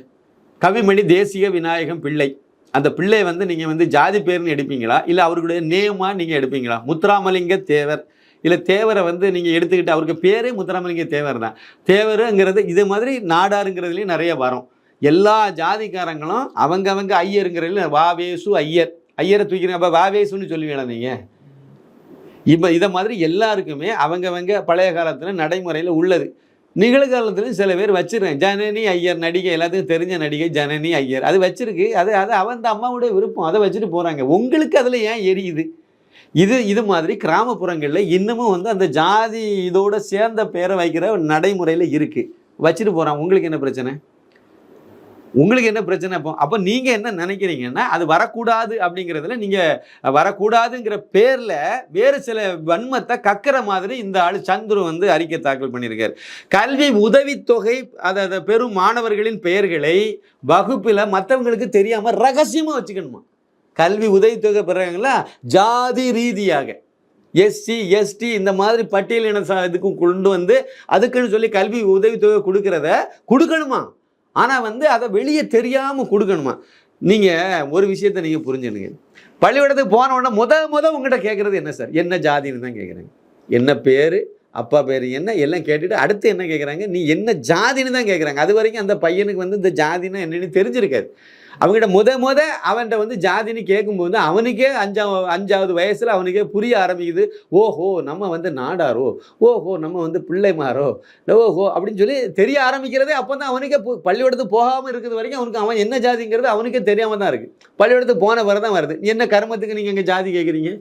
கவிமணி தேசிய விநாயகம் பிள்ளை, அந்த பிள்ளை நீங்கள் ஜாதி பேர்னு எடுப்பீங்களா இல்லை அவருடைய நேமாக நீங்கள் எடுப்பீங்களா? முத்துராமலிங்க தேவர் இல்லை தேவரை நீங்கள் எடுத்துக்கிட்டு அவருக்கு பேரே முத்துராமலிங்க தேவர் தான். தேவருங்கிறது இது மாதிரி நாடாருங்கிறதுலையும் நிறைய வரும். எல்லா ஜாதிக்காரங்களும் அவங்க ஐயருங்கிறதுல வாவேசு ஐயரை தூக்கிறீங்க. அப்போ வாவேசுன்னு சொல்லுவீங்களா நீங்கள்? இப்போ இதை மாதிரி எல்லாருக்குமே அவங்க பழைய காலத்தில் நடைமுறையில் உள்ளது. நிகழ்காலத்துலையும் சில பேர் வச்சுருக்கேன். ஜனனி ஐயர் நடிகை, எல்லாத்துக்கும் தெரிஞ்ச நடிகை ஜனனி ஐயர், அது வச்சுருக்கு. அது அந்த அம்மாவுடைய விருப்பம், அதை வச்சுட்டு போகிறாங்க. உங்களுக்கு அதில் ஏன் எரியுது? இது மாதிரி கிராமப்புறங்களில் இன்னமும் அந்த ஜாதி இதோட சேர்ந்த பேரை வைக்கிற நடைமுறையில் இருக்குது. வச்சுட்டு போகிறான். உங்களுக்கு என்ன பிரச்சனை? அப்போ நீங்கள் என்ன நினைக்கிறீங்கன்னா அது வரக்கூடாது அப்படிங்கிறதுல நீங்கள் வரக்கூடாதுங்கிற பேரில் வேறு சில வன்மத்தை கக்கிற மாதிரி இந்த ஆள் சந்துரு அறிக்கை தாக்கல் பண்ணியிருக்கார். கல்வி உதவித்தொகை அதாவது பெரும் மாணவர்களின் பெயர்களை வகுப்பில் மற்றவங்களுக்கு தெரியாமல் ரகசியமாக வச்சுக்கணுமா? கல்வி உதவித்தொகை பெறாங்களா ஜாதி ரீதியாக எஸ்சி எஸ்டி இந்த மாதிரி பட்டியலின இதுக்கும் கொண்டு அதுக்குன்னு சொல்லி கல்வி உதவித்தொகை கொடுக்கணுமா? ஆனால் அதை வெளியே தெரியாமல் கொடுக்கணுமா? நீங்கள் ஒரு விஷயத்தை நீங்கள் புரிஞ்சுனுங்க. பள்ளிக்கூடத்துக்கு போன உடனே முத உங்கள்கிட்ட கேட்குறது என்ன சார், என்ன ஜாதின்னு தான் கேட்குறாங்க. என்ன பேர், அப்பா பேர் என்ன எல்லாம் கேட்டுட்டு அடுத்து என்ன கேட்குறாங்க, நீ என்ன ஜாதின்னு தான் கேட்குறாங்க. அது வரைக்கும் அந்த பையனுக்கு வந்து இந்த ஜாதின்னா என்னன்னு தெரிஞ்சிருக்காது. அவங்ககிட்ட முத அவன்கிட்ட வந்து ஜாதின்னு கேட்கும்போது அவனுக்கே அஞ்சாவது வயசில் அவனுக்கே புரிய ஆரம்பிக்குது. ஓஹோ நம்ம வந்து நாடாரோ, ஓஹோ நம்ம வந்து பிள்ளைமாரோ, ஓஹோ அப்படின்னு சொல்லி தெரிய ஆரம்பிக்கிறதே அப்போ தான். அவனுக்கே பள்ளிக்கூடத்துக்கு போகாமல் இருக்கிறது வரைக்கும் அவனுக்கு அவன் என்ன ஜாதிங்கிறது அவனுக்கே தெரியாமல் தான் இருக்குது. பள்ளிக்கூடத்துக்கு போன வர தான் வருது. என்ன கர்மத்துக்கு நீங்கள் இங்கே ஜாதி கேட்குறீங்க?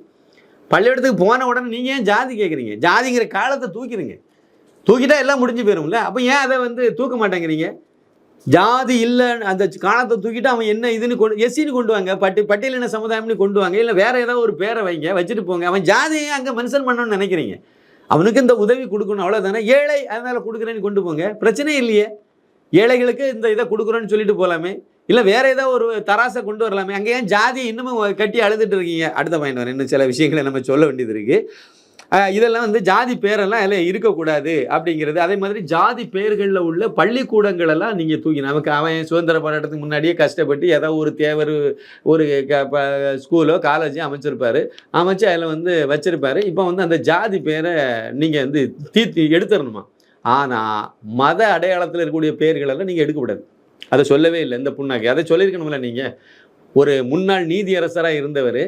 பள்ளிக்கூடத்துக்கு போன உடனே நீங்கள் ஏன் ஜாதி கேட்குறீங்க? ஜாதிங்கிற காலத்தை தூக்கிட்டா எல்லாம் முடிஞ்சு போயிடும்ல. அப்போ ஏன் அதை வந்து தூக்க மாட்டேங்கிறீங்க? ஜாதி இல்லை அந்த காலத்தை தூக்கிட்டு அவன் என்ன இதுன்னு எஸ்சின்னு கொண்டு வாங்க, பட்டியலின சமுதாயம்னு கொண்டு வாங்க, இல்லை வேற ஏதாவது ஒரு பேரை வைங்க, வச்சுட்டு போங்க. அவன் ஜாதியை அங்கே மென்ஷன் பண்ணணும்னு நினைக்கிறீங்க. அவனுக்கு இந்த உதவி கொடுக்கணும் அவ்வளோதானே. ஏழை அதனால் கொடுக்குறேன்னு கொண்டு போங்க, பிரச்சனை இல்லையே. ஏழைகளுக்கு இந்த இதை கொடுக்குறோன்னு சொல்லிட்டு போகலாமே, இல்லை வேற ஏதாவது ஒரு தராசை கொண்டு வரலாமே. அங்கே ஏன் ஜாதி இன்னமும் கட்டி அழுதுட்டு இருக்கீங்க? அடுத்த பாயிண்ட் வரேன், இன்னும் சில விஷயங்களை நம்ம சொல்ல வேண்டியது இருக்குது. இதெல்லாம் வந்து ஜாதி பேரெல்லாம் எல்லாம் இருக்கக்கூடாது அப்படிங்கிறது. அதே மாதிரி ஜாதி பெயர்களில் உள்ள பள்ளிக்கூடங்கள் எல்லாம் நீங்கள் தூக்கி, நமக்கு அவன் சுதந்திர போராட்டத்துக்கு முன்னாடியே கஷ்டப்பட்டு ஏதாவது ஒரு தேவர் ஒரு ஸ்கூலோ காலேஜோ அமைச்சு அதில் வந்து வச்சிருப்பாரு. இப்போ வந்து அந்த ஜாதி பேரை நீங்கள் வந்து எடுத்துடணுமா? ஆனால் மத அடையாளத்தில் இருக்கக்கூடிய பெயர்களெல்லாம் நீங்கள் எடுக்கக்கூடாது. அதை சொல்லவே இல்லை இந்த புண்ணாக்கு. அதை சொல்லியிருக்கணும்ல. நீங்கள் ஒரு முன்னாள் நீதியரசராக இருந்தவர்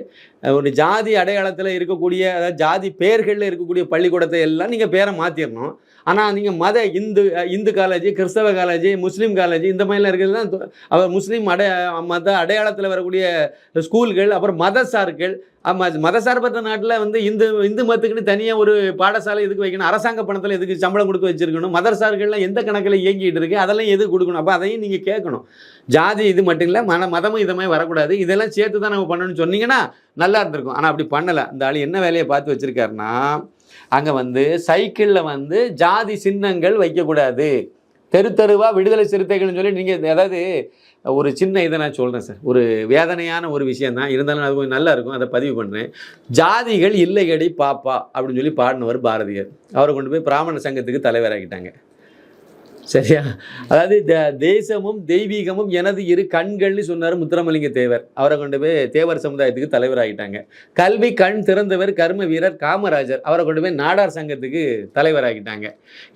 ஒரு ஜாதி அடையாளத்தில் இருக்கக்கூடிய, அதாவது ஜாதி பெயர்களில் இருக்கக்கூடிய பள்ளிக்கூடத்தை எல்லாம் நீங்கள் பேரை மாற்றிடணும். ஆனால் நீங்கள் இந்து காலேஜ், கிறிஸ்தவ காலேஜ், முஸ்லீம் காலேஜ் இந்த மாதிரிலாம் இருக்கிறது தான். அவர் முஸ்லீம் மத அடையாளத்தில் வரக்கூடிய ஸ்கூல்கள், அப்புறம் மதசார்கள். மதசார்பற்ற நாட்டில் வந்து இந்து மதத்துக்குன்னு தனியாக ஒரு பாடசாலை எதுக்கு வைக்கணும்? அரசாங்க பணத்தில் எதுக்கு சம்பளம் கொடுத்து வச்சுருக்கணும்? மதசார்கள்லாம் எந்த கணக்கில் இயங்கிட்டு இருக்கு? அதெல்லாம் எதுக்கு கொடுக்கணும்? அப்போ அதையும் நீங்கள் கேட்கணும். ஜாதி இது மட்டும் இல்லை, மதமும் இதை மாதிரி வரக்கூடாது, இதெல்லாம் சேர்த்து தான் நம்ம பண்ணணும்னு சொன்னீங்கன்னா நல்லா இருந்திருக்கும். ஆனால் அப்படி பண்ணலை. அந்த ஆள் என்ன வேலையை பார்த்து வச்சுருக்காருன்னா, அங்கே வந்து சைக்கிளில் வந்து ஜாதி சின்னங்கள் வைக்கக்கூடாது, தெருவாக விடுதலை சிறுத்தைகள்னு சொல்லி நீங்கள், அதாவது ஒரு சின்ன இதை நான் சொல்கிறேன் சார், ஒரு வேதனையான ஒரு விஷயம் தான், இருந்தாலும் அது கொஞ்சம் நல்லா இருக்கும், அதை பதிவு பண்ணுறேன். ஜாதிகள் இல்லையடி பாப்பா அப்படின்னு சொல்லி பாடினவர் பாரதியார். அவரை கொண்டு போய் பிராமண சங்கத்துக்கு தலைவராகிட்டாங்க. சரியா? அதாவது தேசமும் தெய்வீகமும் எனது இரு கண்கள்னு சொன்னார் முத்துராமலிங்க தேவர். அவரை கொண்டு போய் தேவர் சமுதாயத்துக்கு தலைவராகிட்டாங்க. கல்வி கண் திறந்தவர் கர்ம வீரர் காமராஜர். அவரை கொண்டு போய் நாடார் சங்கத்துக்கு தலைவராகிட்டாங்க.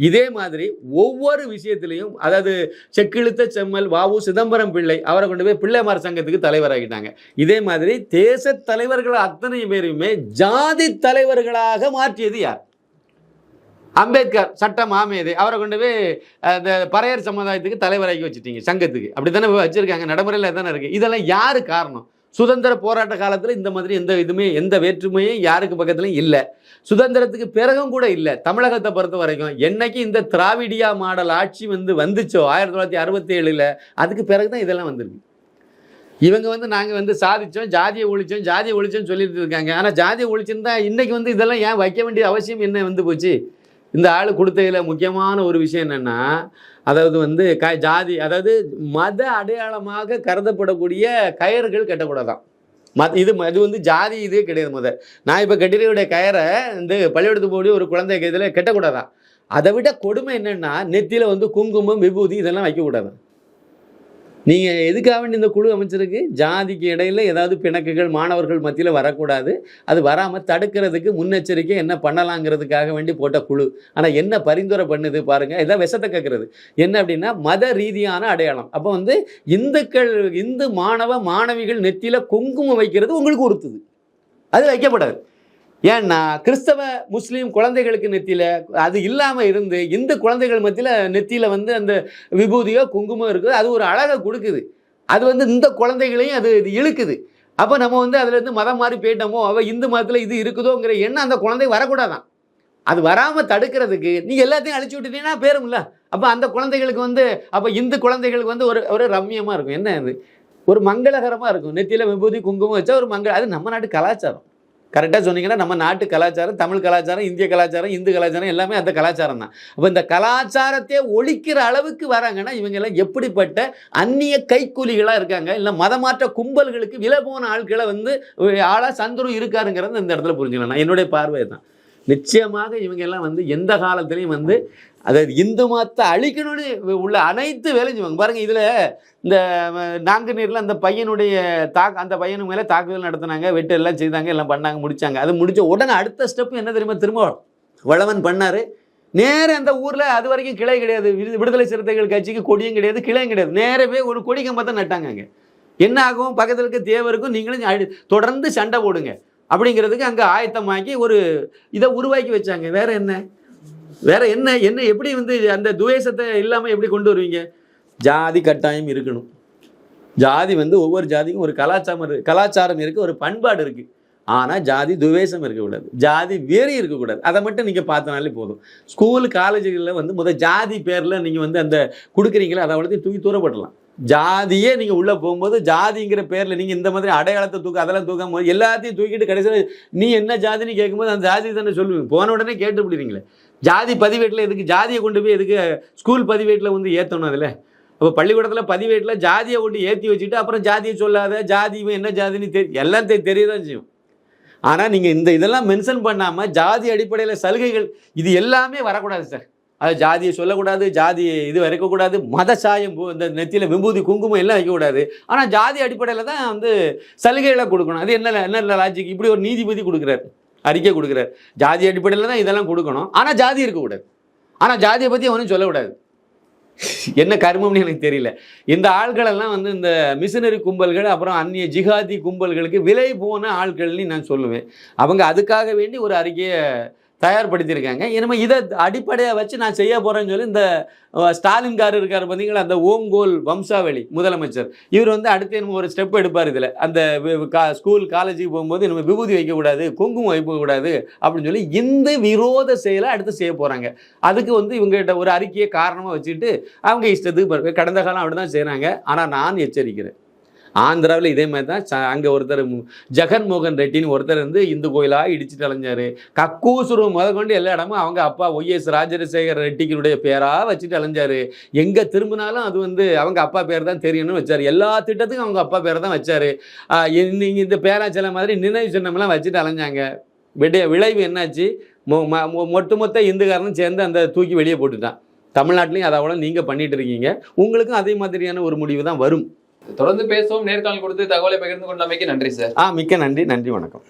இதே மாதிரி ஒவ்வொரு விஷயத்திலையும், அதாவது செக்கிழுத்த செம்மல் வாவு சிதம்பரம் பிள்ளை, அவரை கொண்டு போய் பிள்ளைமார் சங்கத்துக்கு தலைவராகிட்டாங்க. இதே மாதிரி தேச தலைவர்கள் அத்தனை பேரையுமே ஜாதி தலைவர்களாக மாற்றியது யார்? அம்பேத்கர் சட்ட மாமேதை. அவரை கொண்டு போய் அந்த பறையர் சமுதாயத்துக்கு தலைவராகி வச்சுட்டீங்க, சங்கத்துக்கு. அப்படி தானே வச்சுருக்காங்க, நடைமுறையில் தானே இருக்குது. இதெல்லாம் யார் காரணம்? சுதந்திர போராட்ட காலத்தில் இந்த மாதிரி எந்த வேற்றுமையும் யாருக்கு பக்கத்துலையும் இல்லை. சுதந்திரத்துக்கு பிறகும் கூட இல்லை. தமிழகத்தை பொறுத்த வரைக்கும் என்னைக்கு இந்த திராவிடியா மாடல் ஆட்சி வந்துச்சோ 1967, அதுக்கு பிறகு தான் இதெல்லாம் வந்திருக்கு. இவங்க வந்து நாங்கள் வந்து சாதித்தோம், ஜாதியை ஒழிச்சோன்னு சொல்லிட்டு இருக்காங்க. ஆனால் ஜாதியை ஒழிச்சுருந்தா இன்றைக்கி இதெல்லாம் ஏன் வைக்க வேண்டிய அவசியம் என்ன போச்சு? இந்த ஆள் கொடுத்ததில் முக்கியமான ஒரு விஷயம் என்னென்னா, அதாவது ஜாதி, அதாவது மத அடையாளமாக கருதப்படக்கூடிய கயர்கள் கட்டக்கூடாதான். இது ஜாதி இதே கிடையாது. நான் இப்போ கட்டிடக்கூடிய கயரை பள்ளிக்கூடத்துக்கு போய் ஒரு குழந்தை இதில் கட்டக்கூடாதான். அதை விட கொடுமை என்னென்னா, நெத்தியில் குங்குமம் விபூதி இதெல்லாம் வைக்கக்கூடாதான். நீங்கள் எதுக்காக வேண்டி இந்த குழு அமைச்சிருக்கு? ஜாதிக்கு இடையில் ஏதாவது பிணக்குகள் மாணவர்கள் மத்தியில் வரக்கூடாது, அது வராமல் தடுக்கிறதுக்கு முன்னெச்சரிக்கை என்ன பண்ணலாங்கிறதுக்காக வேண்டி போட்ட குழு. ஆனால் என்ன பரிந்துரை பண்ணுது பாருங்கள், இதான் விஷத்தை கேட்குறது. என்ன அப்படின்னா, மத ரீதியான அடையாளம். அப்போ இந்து மாணவிகள் நெத்தியில் குங்குமம் வைக்கிறது உங்களுக்கு உறுத்துது, அது வைக்கப்படாது. ஏன்னா கிறிஸ்தவ முஸ்லீம் குழந்தைகளுக்கு நெத்தியில் அது இல்லாமல் இருந்து இந்து குழந்தைகள் மத்தியில் நெத்தியில் அந்த விபூதியோ குங்குமம் இருக்குது, அது ஒரு அழகை கொடுக்குது. அது இந்த குழந்தைகளையும் அது இழுக்குது. அப்போ நம்ம அதுலேருந்து மதம் மாறி போயிட்டோமோ, இந்து மதத்தில் இது இருக்குதோங்கிற எண்ணம் அந்த குழந்தை வரக்கூடாதான். அது வராமல் தடுக்கிறதுக்கு நீங்கள் எல்லாத்தையும் அழிச்சு விட்டுட்டீங்கன்னா பேரும் இல்லை. அப்போ அந்த குழந்தைகளுக்கு அப்போ இந்து குழந்தைகளுக்கு ஒரு ரம்மியமாக இருக்கும். என்ன அது? ஒரு மங்களகரமாக இருக்கும். நெத்தியில் விபூதி குங்குமம் வச்சா ஒரு அது நம்ம நாட்டு கலாச்சாரம். கரெக்டாக சொன்னீங்கன்னா, நம்ம நாட்டு கலாச்சாரம், தமிழ் கலாச்சாரம், இந்திய கலாச்சாரம், இந்து கலாச்சாரம் எல்லாமே அந்த கலாச்சாரம் தான். அப்போ இந்த கலாச்சாரத்தை ஒழிக்கிற அளவுக்கு வராங்கன்னா இவங்கெல்லாம் எப்படிப்பட்ட அந்நிய கைக்கூலிகளாக இருக்காங்க, இல்லை மதமாற்ற கும்பல்களுக்கு விலை போன ஆட்களை ஆளாக சந்துரு இருக்காருங்கிறது இந்த இடத்துல புரிஞ்சுக்கலாம். என்னுடைய பார்வை தான். நிச்சயமாக இவங்க எல்லாம் வந்து எந்த காலத்திலையும் வந்து அதாவது இந்து மதத்தை அழிக்கணும்னு உள்ள அனைத்து வேலையும் செய்வாங்க. பாருங்க இதில் இந்த நாங்குநீரில் அந்த பையனுடைய அந்த பையனு மேலே தாக்குதல் நடத்தினாங்க, வெட்டு எல்லாம் செய்தாங்க, எல்லாம் பண்ணாங்க, முடிச்சாங்க. அது முடிச்ச உடனே அடுத்த ஸ்டெப் என்ன தெரியுமா, திரும்ப வளவன் பண்ணார். நேர அந்த ஊரில் அது வரைக்கும் கிளை கிடையாது, விடுதலை சிறுத்தைகள் கட்சிக்கு கொடியும் கிடையாது, கிளையும் கிடையாது. நேரவே ஒரு கொடி கம்பத்தை நட்டாங்க. அங்கே என்ன ஆகும், பக்கத்தில் இருக்க தேவருக்கும் நீங்களும் தொடர்ந்து சண்டை போடுங்க அப்படிங்கிறதுக்கு அங்கே ஆயத்தமாக்கி ஒரு இதை உருவாக்கி வச்சாங்க. வேற என்ன எப்படி வந்து அந்த துவேஷத்தை இல்லாமல் எப்படி கொண்டு வருவீங்க? ஜாதி கட்டாயம் இருக்கணும். ஜாதி வந்து ஒவ்வொரு ஜாதிக்கும் ஒரு கலாச்சாரம் இருக்குது, ஒரு பண்பாடு இருக்குது. ஆனால் ஜாதி துவேஷம் இருக்கக்கூடாது, ஜாதி வெறி இருக்கக்கூடாது. அதை மட்டும் நீங்கள் பார்த்தனாலே போதும். ஸ்கூல் காலேஜுகளில் வந்து முதல் ஜாதி பேரில் நீங்கள் வந்து அந்த கொடுக்குறீங்களா, அதை வளர்த்து தூக்கி தூரப்படலாம். ஜாதியே நீங்கள் உள்ளே போகும்போது ஜாதிங்கிற பேரில் நீங்கள் இந்த மாதிரி அடையாளத்தை அதெல்லாம் தூக்காம எல்லாத்தையும் தூக்கிட்டு கடைசியில் நீ என்ன ஜாதின்னு கேட்கும்போது அந்த ஜாதி தானே சொல்லுவீங்க. போன உடனே கேட்டு பிடிக்கிறீங்களே. ஜாதி பதிவேட்டில் எதுக்கு ஜாதியை கொண்டு போய் எதுக்கு ஸ்கூல் பதிவேட்டில் வந்து ஏற்றணும்? அதில் அப்போ பள்ளிக்கூடத்தில் பதிவேட்டில் ஜாதியை கொண்டு ஏற்றி வச்சுட்டு அப்புறம் ஜாதியை சொல்லாத, ஜாதி என்ன ஜாதின்னு எல்லாம் தெரியதான் செய்யும். ஆனால் நீங்கள் இதெல்லாம் மென்ஷன் பண்ணாமல் ஜாதி அடிப்படையில் சலுகைகள் இது எல்லாமே வரக்கூடாது சார். அது ஜாதியை சொல்லக்கூடாது, ஜாதியை இது வரைக்கக்கூடாது, மத சாயம் இந்த நெத்தியில் விபூதி குங்குமம் எல்லாம் வைக்கக்கூடாது. ஆனால் ஜாதி அடிப்படையில் தான் வந்து சலுகைகளை கொடுக்கணும். அது என்ன லாஜிக்? இப்படி ஒரு நீதிபதி கொடுக்குறாரு, அறிக்கை கொடுக்குறாரு, ஜாதி அடிப்படையில் தான் இதெல்லாம் கொடுக்கணும், ஆனால் ஜாதி இருக்கக்கூடாது. ஆனால் ஜாதியை பற்றி அவனும் சொல்லக்கூடாது. என்ன கர்மம்னு எனக்கு தெரியல. இந்த ஆட்களெல்லாம் வந்து இந்த மிஷினரி கும்பல்கள், அப்புறம் அந்நிய ஜிகாதி கும்பல்களுக்கு விலை போன ஆட்கள்னு நான் சொல்லுவேன். அவங்க அதுக்காக வேண்டி ஒரு அறிக்கையை தயார்படுத்தியிருக்காங்க. இனிமேல் இதை அடிப்படையாக வச்சு நான் செய்ய போகிறேன்னு சொல்லி இந்த ஸ்டாலின்காரர் இருக்கார் பார்த்தீங்களா, அந்த ஓங்கோல் வம்சாவளி முதலமைச்சர், இவர் வந்து அடுத்து நம்ம ஒரு ஸ்டெப் எடுப்பார். இதில் அந்த ஸ்கூல் காலேஜுக்கு போகும்போது நம்ம விபூதி வைக்கக்கூடாது, குங்குமம் வைக்கக்கூடாது அப்படின்னு சொல்லி இந்த விரோத செயலை அடுத்து செய்ய போகிறாங்க. அதுக்கு வந்து இவங்ககிட்ட ஒரு அறிக்கையை காரணமாக வச்சுட்டு அவங்க இஷ்டத்துக்கு கடந்த காலம் அப்படி தான் செய்கிறாங்க. ஆனால் நான் எச்சரிக்கிறேன், ஆந்திராவில் இதே மாதிரி தான். அங்கே ஒருத்தர் ஜெகன்மோகன் ரெட்டின்னு ஒருத்தர் வந்து இந்து கோயிலாக இடிச்சுட்டு அலைஞ்சார். கக்கூசுரம் முதற்கொண்டு எல்லா இடமும் அவங்க அப்பா ஒய்எஸ் ராஜசேகர ரெட்டிக்கினுடைய பேராக வச்சுட்டு அலைஞ்சார். எங்கே திரும்பினாலும் அது வந்து அவங்க அப்பா பேர் தான் தெரியணும்னு வச்சார். எல்லா திட்டத்துக்கும் அவங்க அப்பா பேரை தான் வச்சார். நீங்கள் இந்த பேராச்சல மாதிரி நினைவு சின்னம்லாம் வச்சுட்டு அலைஞ்சாங்க. விளைவு என்னாச்சு? ஒட்டுமொத்த இந்துக்காரனும் சேர்ந்து அந்த தூக்கி வெளியே போட்டுட்டான். தமிழ்நாட்டிலையும் அதை அவ்வளோ நீங்கள் பண்ணிட்டு இருக்கீங்க. உங்களுக்கும் அதே மாதிரியான ஒரு முடிவு தான் வரும். தொடர்ந்து பேசுவோம். நேர்காணல் கொடுத்து தகவலை பகிர்ந்து கொண்டமைக்கு நன்றி சார். மிக்க நன்றி. நன்றி, வணக்கம்.